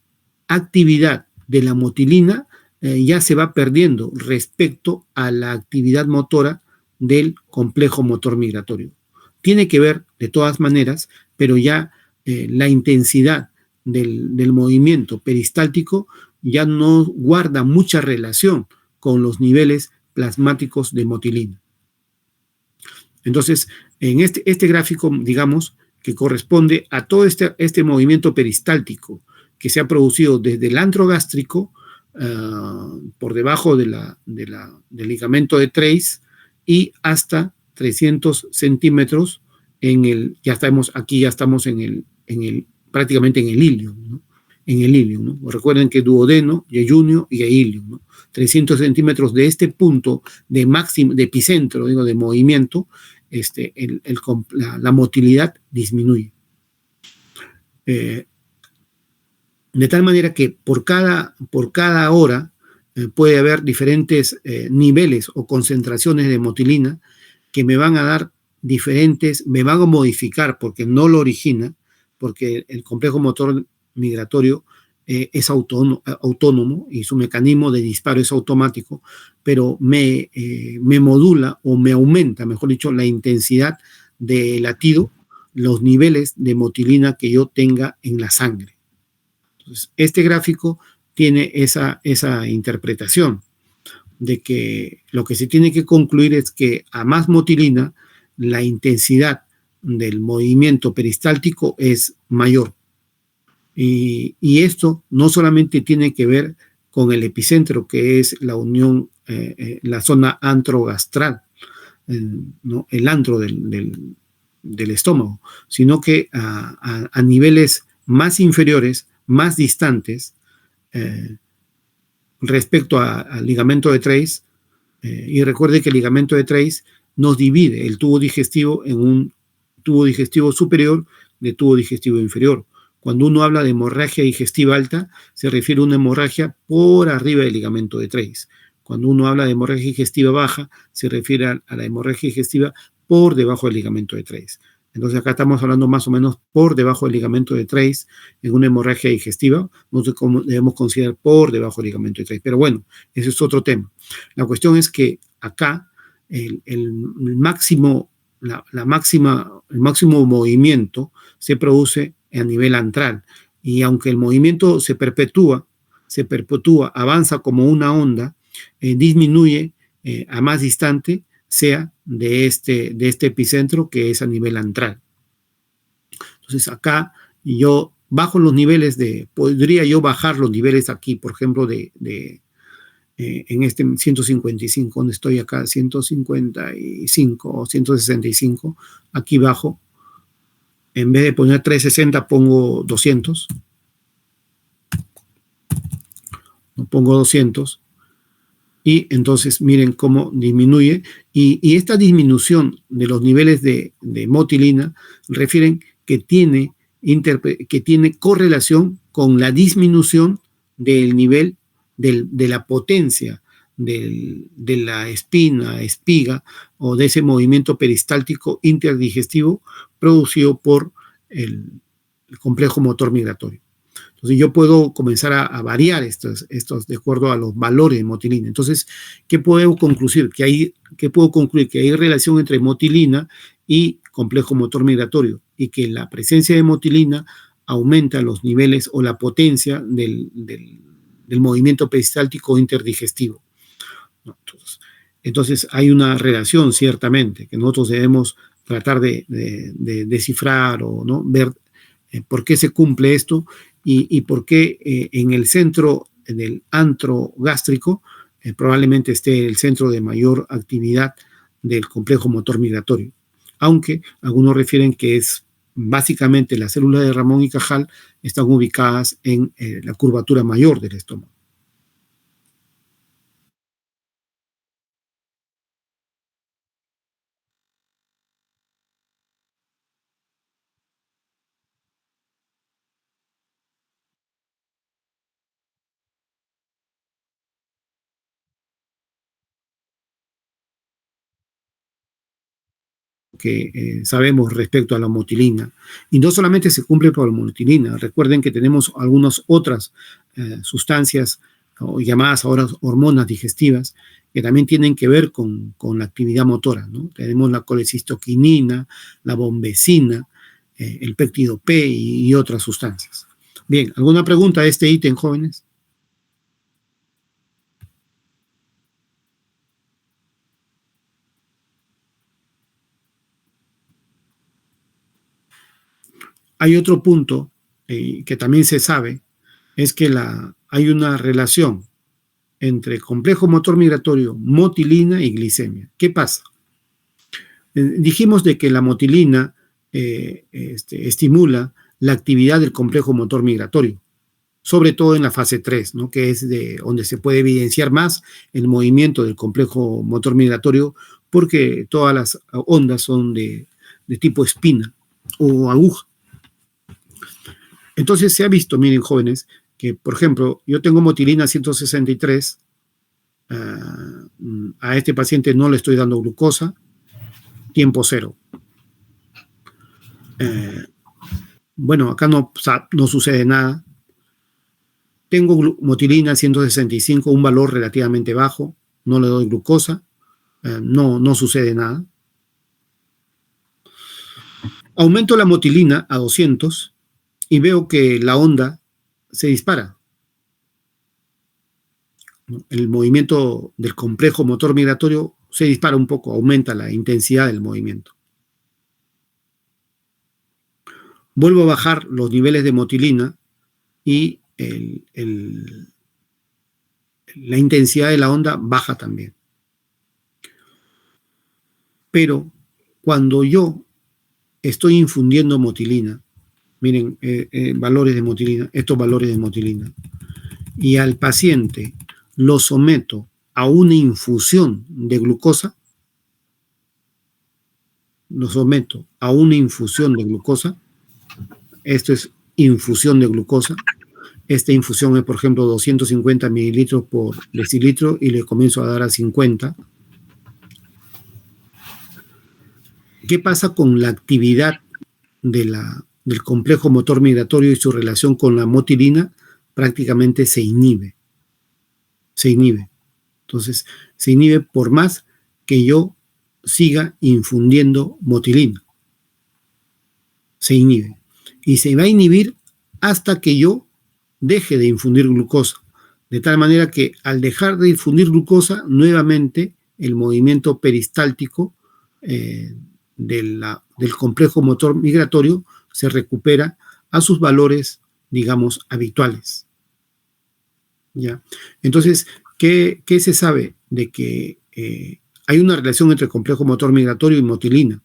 actividad de la motilina ya se va perdiendo respecto a la actividad motora del complejo motor migratorio. Tiene que ver de todas maneras, pero ya la intensidad del movimiento peristáltico ya no guarda mucha relación con los niveles plasmáticos de motilina. Entonces, en este gráfico, digamos, que corresponde a todo este movimiento peristáltico que se ha producido desde el antro gástrico, por debajo del ligamento de Trace, y hasta 300 centímetros ya estamos prácticamente en el ilium, ¿no? En el ilium, ¿no? Recuerden que duodeno, yeyunio y ilium, ¿no? 300 centímetros de este punto de epicentro, digo, de movimiento, la motilidad disminuye. De tal manera que por cada hora puede haber diferentes niveles o concentraciones de motilina que me van a dar me van a modificar, porque no lo origina, porque el complejo motor migratorio es autónomo y su mecanismo de disparo es automático, pero me modula o me aumenta, mejor dicho, la intensidad de latido, los niveles de motilina que yo tenga en la sangre. Entonces, este gráfico tiene esa interpretación de que lo que se tiene que concluir es que a más motilina, la intensidad del movimiento peristáltico es mayor. Y esto no solamente tiene que ver con el epicentro, que es la unión, la zona antrogastral, ¿no? El antro del estómago, sino que a niveles más inferiores, más distantes, respecto al ligamento de Treis, y recuerde que el ligamento de Treis nos divide el tubo digestivo en un tubo digestivo superior de tubo digestivo inferior. Cuando uno habla de hemorragia digestiva alta, se refiere a una hemorragia por arriba del ligamento de Treis. Cuando uno habla de hemorragia digestiva baja, se refiere a la hemorragia digestiva por debajo del ligamento de Treis. Entonces acá estamos hablando más o menos por debajo del ligamento de Treis en una hemorragia digestiva. Nosotros debemos considerar por debajo del ligamento de Treis. Pero bueno, ese es otro tema. La cuestión es que acá el máximo movimiento se produce a nivel antral. Y aunque el movimiento se perpetúa, avanza como una onda, disminuye a más distante, sea de este epicentro que es a nivel antral. Entonces acá yo bajo los niveles podría yo bajar los niveles aquí, por ejemplo, en este 155, donde estoy acá, 155 o 165, aquí bajo, en vez de poner 360 pongo 200, pongo 200, y entonces miren cómo disminuye, y esta disminución de los niveles de motilina refieren que tiene correlación con la disminución del nivel de la potencia de la espiga o de ese movimiento peristáltico interdigestivo producido por el complejo motor migratorio. Entonces yo puedo comenzar a variar estos de acuerdo a los valores de motilina. Entonces, ¿qué puedo concluir? Que hay relación entre motilina y complejo motor migratorio, y que la presencia de motilina aumenta los niveles o la potencia del movimiento peristáltico interdigestivo. Entonces hay una relación, ciertamente, que nosotros debemos tratar de descifrar o ¿no? ver por qué se cumple esto y por qué en el centro del antro gástrico probablemente esté el centro de mayor actividad del complejo motor migratorio. Aunque algunos refieren que es básicamente las células de Ramón y Cajal están ubicadas en la curvatura mayor del estómago. Que sabemos respecto a la motilina. Y no solamente se cumple por la motilina, recuerden que tenemos algunas otras sustancias llamadas ahora hormonas digestivas que también tienen que ver con la actividad motora, ¿no? Tenemos la colecistoquinina, la bombecina, el péptido P y otras sustancias. Bien, ¿alguna pregunta de este ítem, jóvenes? Hay otro punto que también se sabe, es que hay una relación entre complejo motor migratorio, motilina y glicemia. ¿Qué pasa? Dijimos de que la motilina estimula la actividad del complejo motor migratorio, sobre todo en la fase 3, ¿no? Que es donde se puede evidenciar más el movimiento del complejo motor migratorio, porque todas las ondas son de tipo espina o aguja. Entonces se ha visto, miren jóvenes, que por ejemplo, yo tengo motilina 163, a este paciente no le estoy dando glucosa, tiempo cero. Bueno, acá no sucede nada. Tengo motilina 165, un valor relativamente bajo, no le doy glucosa, no sucede nada. Aumento la motilina a 200 y veo que la onda se dispara. El movimiento del complejo motor migratorio se dispara un poco, aumenta la intensidad del movimiento. Vuelvo a bajar los niveles de motilina y la intensidad de la onda baja también. Pero cuando yo estoy infundiendo motilina, miren, valores de motilina, estos valores de motilina, y al paciente lo someto a una infusión de glucosa, esto es infusión de glucosa, esta infusión es, por ejemplo, 250 mililitros por decilitro y le comienzo a dar a 50. ¿Qué pasa con la actividad del complejo motor migratorio y su relación con la motilina? Prácticamente se inhibe. Entonces, se inhibe por más que yo siga infundiendo motilina. Se inhibe. Y se va a inhibir hasta que yo deje de infundir glucosa. De tal manera que al dejar de infundir glucosa, nuevamente el movimiento peristáltico del complejo motor migratorio se recupera a sus valores, digamos, habituales. ¿Ya? Entonces, ¿qué se sabe? De que hay una relación entre complejo motor migratorio y motilina,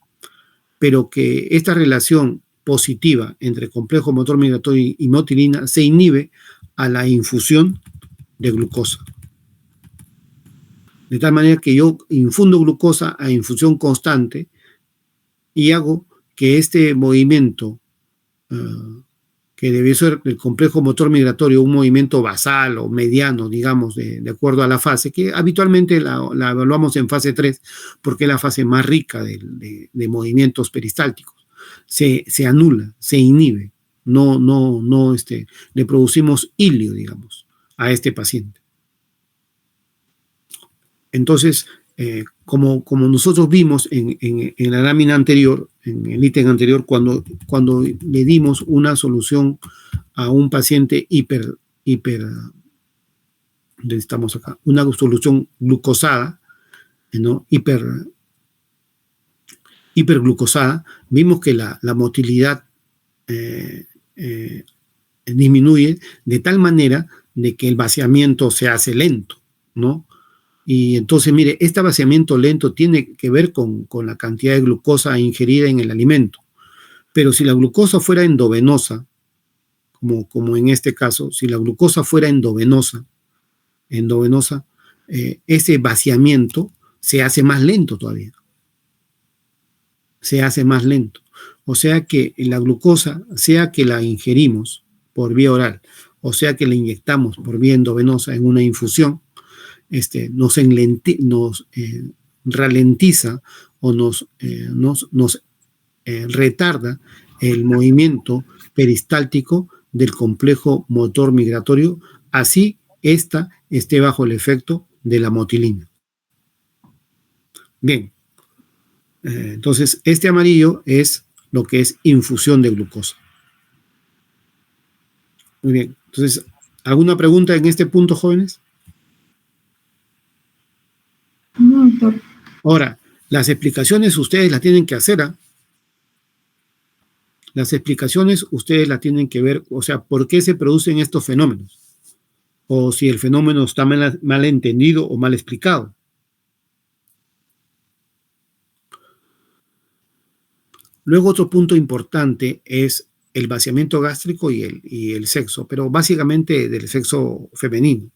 pero que esta relación positiva entre complejo motor migratorio y motilina se inhibe a la infusión de glucosa. De tal manera que yo infundo glucosa a infusión constante y hago que este movimiento, que debe ser el complejo motor migratorio, un movimiento basal o mediano, digamos, de acuerdo a la fase, que habitualmente la evaluamos en fase 3 porque es la fase más rica de movimientos peristálticos. Se anula, se inhibe, no le producimos hilio, digamos, a este paciente. Entonces, como nosotros vimos en la lámina anterior, en el ítem anterior, cuando le dimos una solución a un paciente estamos acá, una solución glucosada, ¿no? Hiperglucosada, vimos que la motilidad disminuye de tal manera de que el vaciamiento se hace lento, ¿no? Y entonces, mire, este vaciamiento lento tiene que ver con la cantidad de glucosa ingerida en el alimento. Pero si la glucosa fuera endovenosa, como en este caso, si la glucosa fuera endovenosa, ese vaciamiento se hace más lento todavía. Se hace más lento. O sea que la glucosa, sea que la ingerimos por vía oral, o sea que la inyectamos por vía endovenosa en una infusión, nos ralentiza o nos retarda el movimiento peristáltico del complejo motor migratorio, así esté bajo el efecto de la motilina. Bien, entonces este amarillo es lo que es infusión de glucosa. Muy bien, entonces, ¿alguna pregunta en este punto, jóvenes? No, doctor. Ahora, las explicaciones ustedes las tienen que hacer, ¿ah? Las explicaciones ustedes las tienen que ver, o sea, ¿por qué se producen estos fenómenos? O si el fenómeno está mal entendido o mal explicado. Luego otro punto importante es el vaciamiento gástrico y el sexo, pero básicamente del sexo femenino.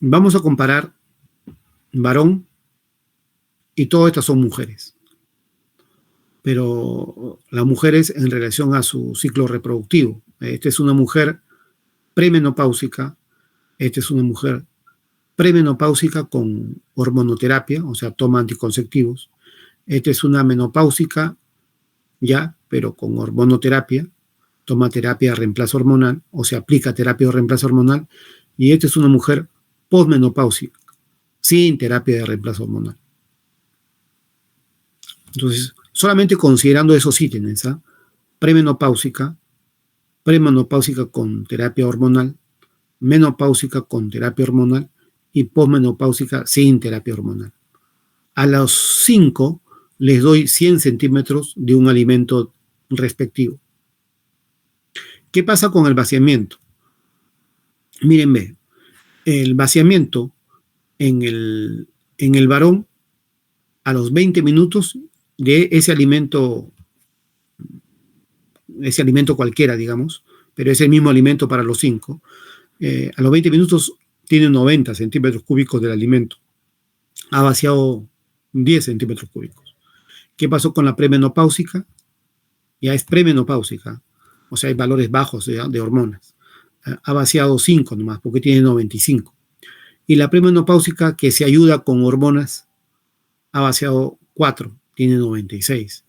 Vamos a comparar varón y todas estas son mujeres. Pero las mujeres en relación a su ciclo reproductivo. Esta es una mujer premenopáusica, esta es una mujer premenopáusica con hormonoterapia, o sea, toma anticonceptivos. Esta es una menopáusica ya, pero con hormonoterapia, toma terapia de reemplazo hormonal, o se aplica terapia de reemplazo hormonal. Y esta es una mujer posmenopáusica, sin terapia de reemplazo hormonal. Entonces, solamente considerando esos ítems, ¿eh? Premenopáusica con terapia hormonal, menopáusica con terapia hormonal y posmenopáusica sin terapia hormonal. A los 5 les doy 100 centímetros de un alimento respectivo. ¿Qué pasa con el vaciamiento? Miren, ve, el vaciamiento en el varón a los 20 minutos de ese alimento cualquiera, digamos, pero es el mismo alimento para los 5, a los 20 minutos tiene 90 centímetros cúbicos del alimento. Ha vaciado 10 centímetros cúbicos. ¿Qué pasó con la premenopáusica? Ya es premenopáusica, o sea, hay valores bajos de hormonas. Ha vaciado 5 nomás, porque tiene 95. Y la premenopáusica, que se ayuda con hormonas, ha vaciado 4, tiene 96.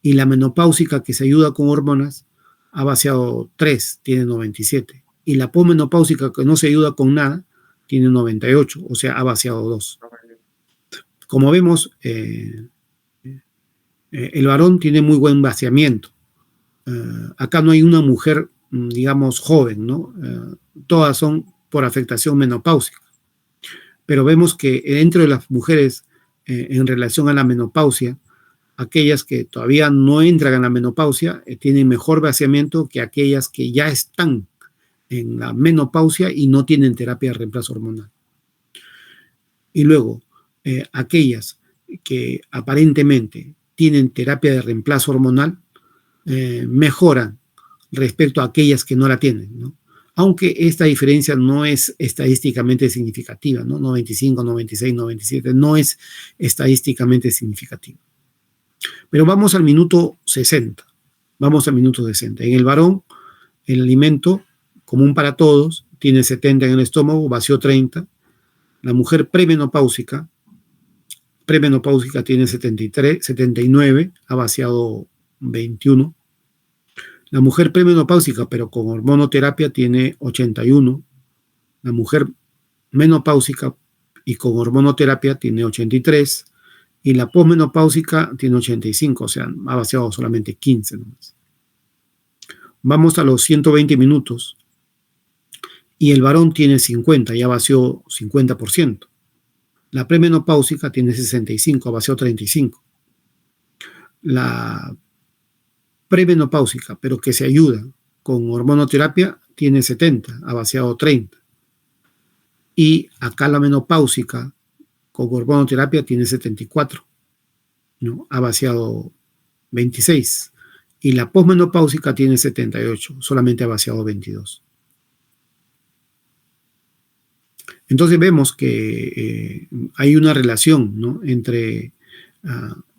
Y la menopáusica, que se ayuda con hormonas, ha vaciado 3, tiene 97. Y la posmenopáusica, que no se ayuda con nada, tiene 98, o sea, ha vaciado 2. Como vemos, el varón tiene muy buen vaciamiento. Acá no hay una mujer, digamos, joven, ¿no? Todas son por afectación menopáusica. Pero vemos que dentro de las mujeres, en relación a la menopausia, aquellas que todavía no entran en la menopausia tienen mejor vaciamiento que aquellas que ya están en la menopausia y no tienen terapia de reemplazo hormonal. Y luego, aquellas que aparentemente tienen terapia de reemplazo hormonal mejoran respecto a aquellas que no la tienen, ¿no? Aunque esta diferencia no es estadísticamente significativa, ¿no? 95, 96, 97, no es estadísticamente significativa. Pero vamos al minuto 60. Vamos al minuto 60. En el varón, el alimento común para todos tiene 70 en el estómago, vació 30. La mujer premenopáusica tiene 73, 79, ha vaciado 21. La mujer premenopáusica, pero con hormonoterapia, tiene 81. La mujer menopáusica y con hormonoterapia tiene 83. Y la posmenopáusica tiene 85, o sea, ha vaciado solamente 15 nomás. Vamos a los 120 minutos. Y el varón tiene 50, ya vació 50%. La premenopáusica tiene 65, vació 35. La premenopáusica, pero que se ayuda con hormonoterapia, tiene 70, ha vaciado 30. Y acá la menopáusica con hormonoterapia tiene 74, ¿no? Ha vaciado 26. Y la posmenopáusica tiene 78, solamente ha vaciado 22. Entonces vemos que hay una relación, ¿no? Entre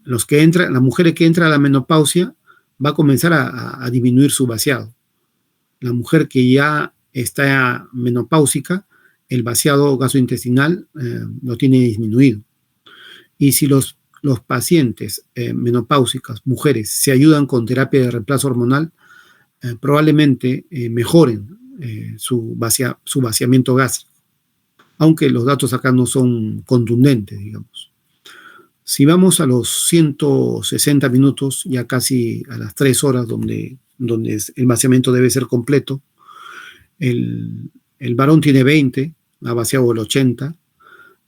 las mujeres que entran a la menopausia, va a comenzar a disminuir su vaciado. La mujer que ya está menopáusica, el vaciado gastrointestinal lo tiene disminuido. Y si los pacientes menopáusicas, mujeres, se ayudan con terapia de reemplazo hormonal, probablemente mejoren su vaciamiento gástrico, aunque los datos acá no son contundentes, digamos. Si vamos a los 160 minutos, ya casi a las 3 horas donde el vaciamiento debe ser completo, el varón tiene 20, ha vaciado el 80,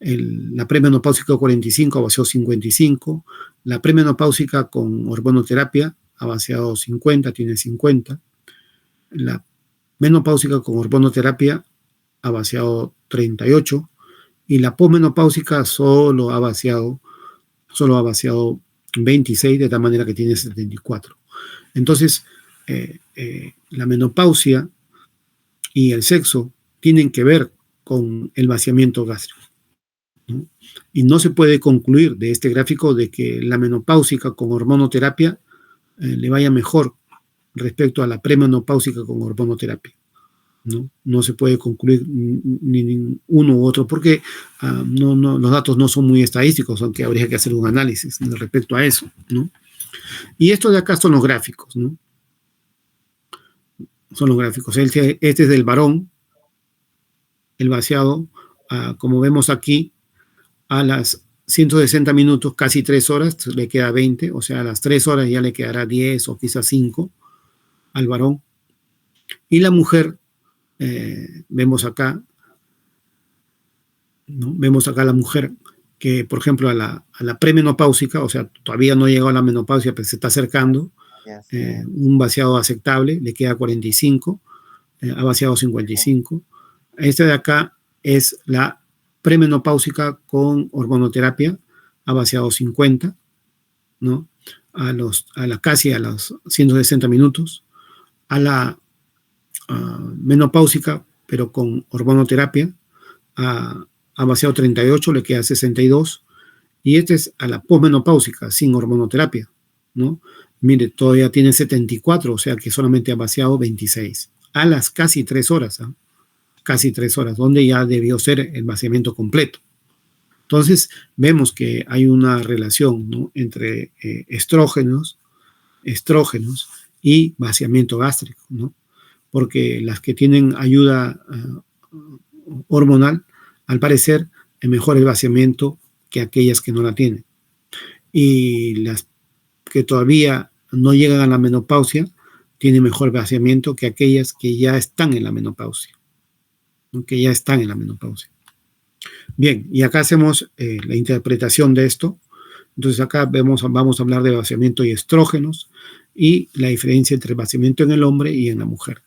la premenopáusica 45, ha vaciado 55, la premenopáusica con hormonoterapia ha vaciado 50, tiene 50, la menopáusica con hormonoterapia ha vaciado 38 y la posmenopáusica solo ha vaciado 26, de tal manera que tiene 74. Entonces, la menopausia y el sexo tienen que ver con el vaciamiento gástrico, ¿no? Y no se puede concluir de este gráfico de que la menopáusica con hormonoterapia le vaya mejor respecto a la premenopáusica con hormonoterapia. No se puede concluir ni uno u otro porque los datos no son muy estadísticos, aunque habría que hacer un análisis respecto a eso, ¿no? Y esto de acá son los gráficos, ¿no? Son los gráficos. Este es del varón, el vaciado, como vemos aquí, a las 160 minutos, casi 3 horas, le queda 20, o sea, a las 3 horas ya le quedará 10 o quizás 5 al varón. Y la mujer, vemos acá, ¿no? Vemos acá a la mujer que, por ejemplo, a la premenopáusica, o sea, todavía no ha llegado a la menopausia, pero se está acercando, un vaciado aceptable, le queda 45, ha vaciado 55, Esta de acá es la premenopáusica con hormonoterapia a vaciado 50, ¿no? Casi a los 160 minutos. A la menopáusica, pero con hormonoterapia, a vaciado 38, le queda 62. Y este es a la posmenopáusica, sin hormonoterapia, ¿no? Mire, todavía tiene 74, o sea que solamente ha vaciado 26. A las casi 3 horas, ¿eh? Casi 3 horas, donde ya debió ser el vaciamiento completo. Entonces, vemos que hay una relación, ¿no?, entre estrógenos y vaciamiento gástrico, ¿no? Porque las que tienen ayuda hormonal, al parecer, mejor el vaciamiento que aquellas que no la tienen. Y las que todavía no llegan a la menopausia tienen mejor vaciamiento que aquellas que ya están en la menopausia. Que ya están en la menopausia. Bien, y acá hacemos la interpretación de esto. Entonces acá vamos a hablar de vaciamiento y estrógenos y la diferencia entre vaciamiento en el hombre y en la mujer.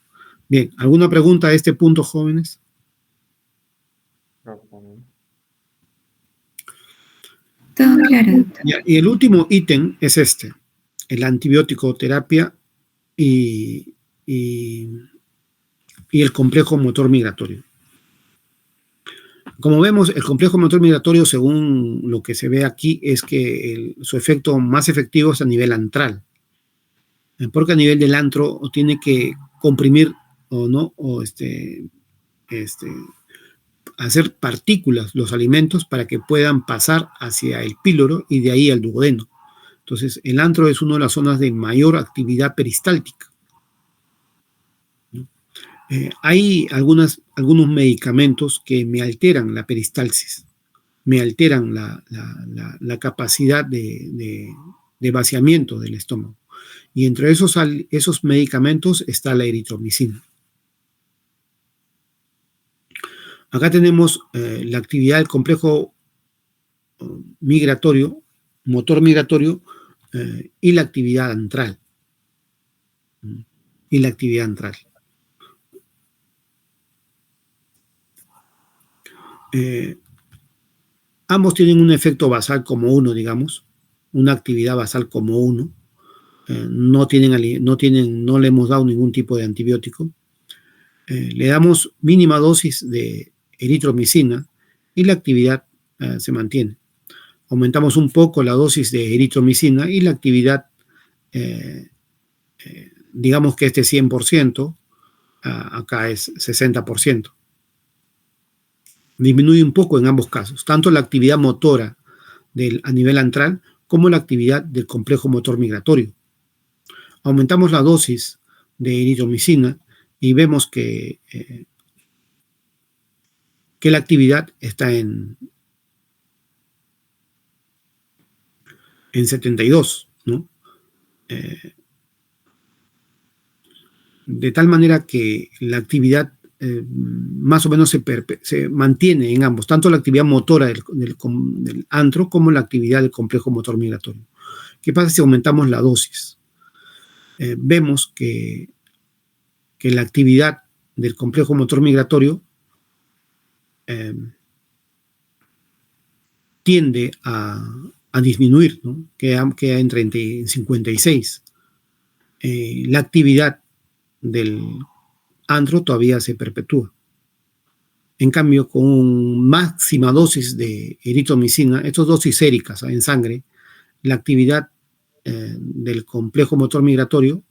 Bien, ¿alguna pregunta a este punto, jóvenes? Todo claro, doctor. Y el último ítem es este, el antibiótico terapia y el complejo motor migratorio. Como vemos, el complejo motor migratorio, según lo que se ve aquí, es que su efecto más efectivo es a nivel antral, porque a nivel del antro tiene que comprimir o no, o hacer partículas los alimentos para que puedan pasar hacia el píloro y de ahí al duodeno. Entonces, el antro es una de las zonas de mayor actividad peristáltica. Hay algunos medicamentos que me alteran la peristalsis, me alteran la capacidad de vaciamiento del estómago. Y entre esos medicamentos está la eritromicina. Acá tenemos la actividad del complejo migratorio, motor migratorio, y la actividad antral. Ambos tienen un efecto basal como uno, digamos, una actividad basal como uno. No le hemos dado ningún tipo de antibiótico. Le damos mínima dosis de eritromicina y la actividad se mantiene. Aumentamos un poco la dosis de eritromicina y la actividad, digamos que 100%, acá es 60%. Disminuye un poco en ambos casos, tanto la actividad motora a nivel antral como la actividad del complejo motor migratorio. Aumentamos la dosis de eritromicina y vemos que la actividad está en 72, ¿no? De tal manera que la actividad más o menos se mantiene en ambos, tanto la actividad motora del antro como la actividad del complejo motor migratorio. ¿Qué pasa si aumentamos la dosis? Vemos que la actividad del complejo motor migratorio tiende a disminuir, ¿no? Queda en 56. La actividad del antro todavía se perpetúa. En cambio, con máxima dosis de eritromicina, estas dosis séricas en sangre, la actividad del complejo motor migratorio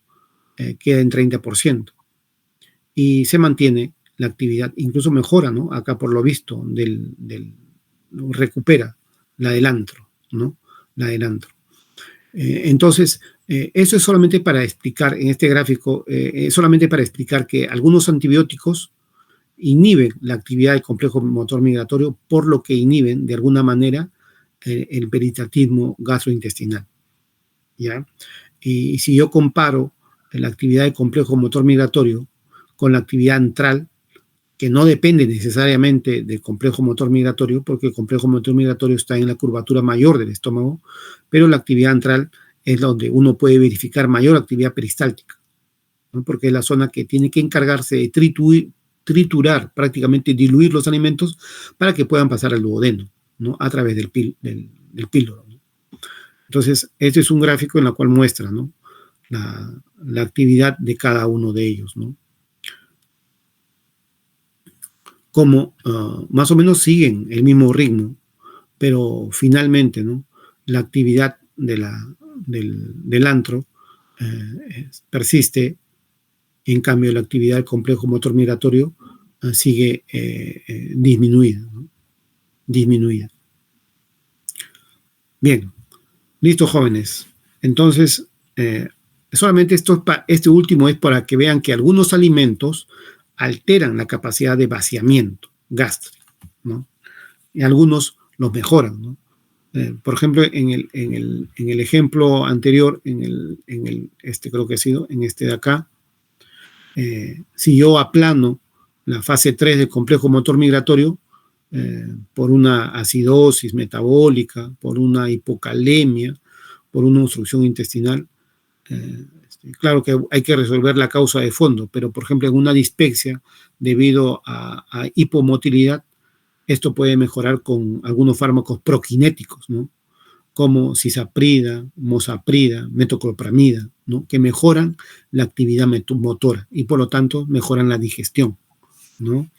queda en 30%. Y se mantiene la actividad, incluso mejora, ¿no? Acá por lo visto, recupera la del antro, ¿no? La del antro. Entonces, eso es solamente para explicar, en este gráfico, solamente para explicar que algunos antibióticos inhiben la actividad del complejo motor migratorio, por lo que inhiben, de alguna manera, el peritactismo gastrointestinal, ¿ya? Y si yo comparo la actividad del complejo motor migratorio con la actividad antral, que no depende necesariamente del complejo motor migratorio, porque el complejo motor migratorio está en la curvatura mayor del estómago, pero la actividad antral es donde uno puede verificar mayor actividad peristáltica, ¿no? Porque es la zona que tiene que encargarse de triturar, prácticamente diluir los alimentos para que puedan pasar al duodeno, ¿no? A través del píloro, ¿no? Entonces, este es un gráfico en el cual muestra, ¿no? La actividad de cada uno de ellos, ¿no? Como más o menos siguen el mismo ritmo, pero finalmente, ¿no? La actividad del antro persiste. En cambio, la actividad del complejo motor migratorio sigue disminuida, ¿no? Disminuida. Bien, listo, jóvenes. Entonces, solamente este último es para que vean que algunos alimentos alteran la capacidad de vaciamiento gástrico, ¿no? Y algunos los mejoran, ¿no? Por ejemplo, en el ejemplo anterior, creo que ha sido, en este de acá, si yo aplano la fase 3 del complejo motor migratorio por una acidosis metabólica, por una hipocalemia, por una obstrucción intestinal, claro que hay que resolver la causa de fondo, pero por ejemplo en una dispepsia debido a hipomotilidad, esto puede mejorar con algunos fármacos prokinéticos, ¿no? Como cisaprida, mosaprida, metoclopramida, ¿no? Que mejoran la actividad motora y por lo tanto mejoran la digestión, ¿no?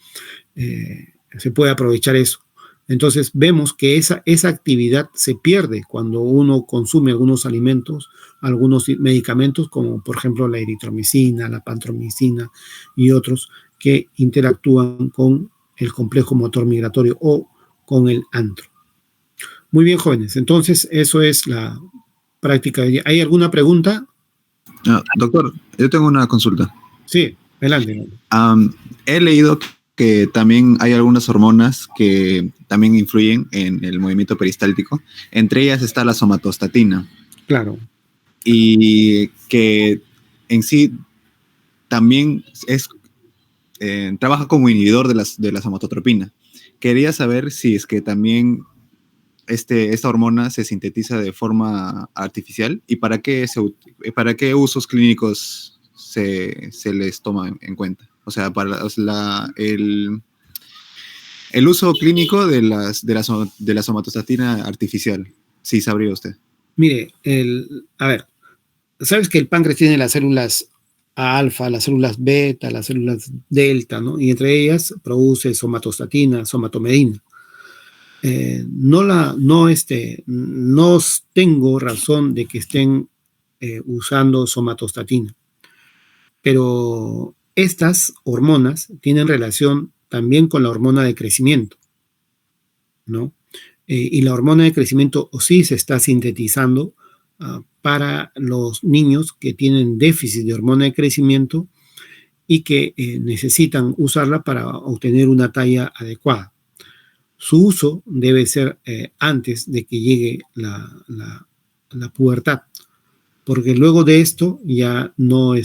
Se puede aprovechar eso. Entonces vemos que esa actividad se pierde cuando uno consume algunos alimentos, algunos medicamentos, como por ejemplo la eritromicina, la pantromicina y otros que interactúan con el complejo motor migratorio o con el antro. Muy bien, jóvenes. Entonces, eso es la práctica. ¿Hay alguna pregunta? Doctor, yo tengo una consulta. Sí, adelante. He leído que también hay algunas hormonas que también influyen en el movimiento peristáltico. Entre ellas está la somatostatina. Claro. Y que en sí también trabaja como inhibidor de la somatotropina. Quería saber si es que también esta hormona se sintetiza de forma artificial y para qué usos clínicos se les toma en cuenta. O sea, para el uso clínico de la somatostatina artificial. Sí, sabría usted. Mire, a ver, sabes que el páncreas tiene las células alfa, las células beta, las células delta, ¿no? Y entre ellas produce somatostatina, somatomedina. No tengo razón de que estén usando somatostatina, pero estas hormonas tienen relación también con la hormona de crecimiento, ¿no? Y la hormona de crecimiento sí se está sintetizando para los niños que tienen déficit de hormona de crecimiento y que necesitan usarla para obtener una talla adecuada. Su uso debe ser antes de que llegue la pubertad, porque luego de esto ya no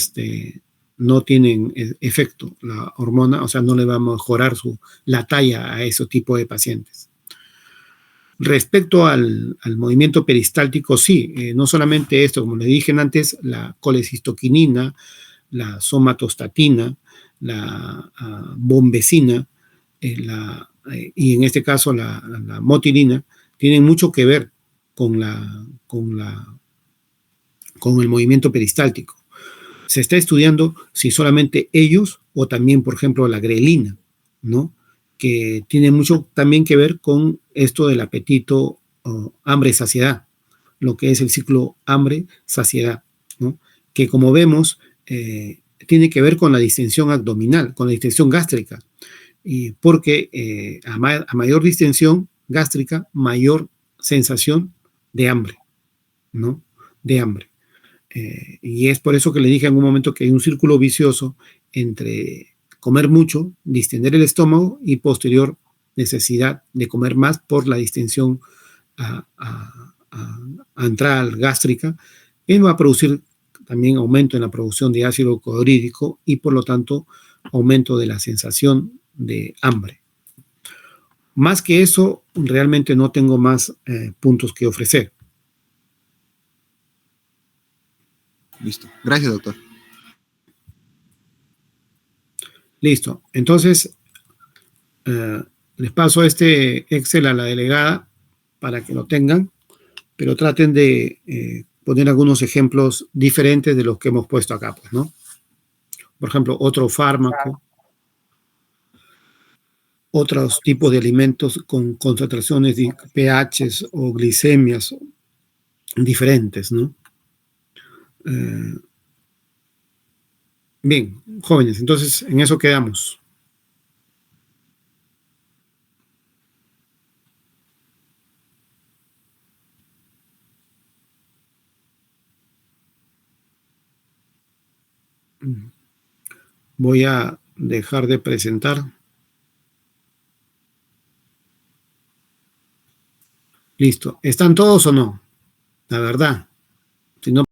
tienen efecto la hormona, o sea, no le va a mejorar la talla a ese tipo de pacientes. Respecto al movimiento peristáltico, sí, no solamente esto, como le dije antes, la colecistoquinina, la somatostatina, la bombecina, y en este caso la motilina, tienen mucho que ver con el movimiento peristáltico. Se está estudiando si solamente ellos o también, por ejemplo, la grelina, ¿no? Que tiene mucho también que ver con esto del apetito, hambre-saciedad, lo que es el ciclo hambre-saciedad, ¿no? Que como vemos, tiene que ver con la distensión abdominal, con la distensión gástrica, porque a mayor distensión gástrica, mayor sensación de hambre, ¿no? De hambre. Y es por eso que le dije en un momento que hay un círculo vicioso entre comer mucho, distender el estómago y posterior necesidad de comer más por la distensión antral gástrica, y va a producir también aumento en la producción de ácido clorhídrico y por lo tanto aumento de la sensación de hambre. Más que eso, realmente no tengo más puntos que ofrecer. Listo. Gracias, doctor. Listo. Entonces, les paso este Excel a la delegada para que lo tengan, pero traten de poner algunos ejemplos diferentes de los que hemos puesto acá, pues, ¿no? Por ejemplo, otro fármaco, otros tipos de alimentos con concentraciones de pHs o glicemias diferentes, ¿no? Bien, jóvenes, entonces en eso quedamos. Voy a dejar de presentar. Listo. ¿Están todos o no? La verdad. Si no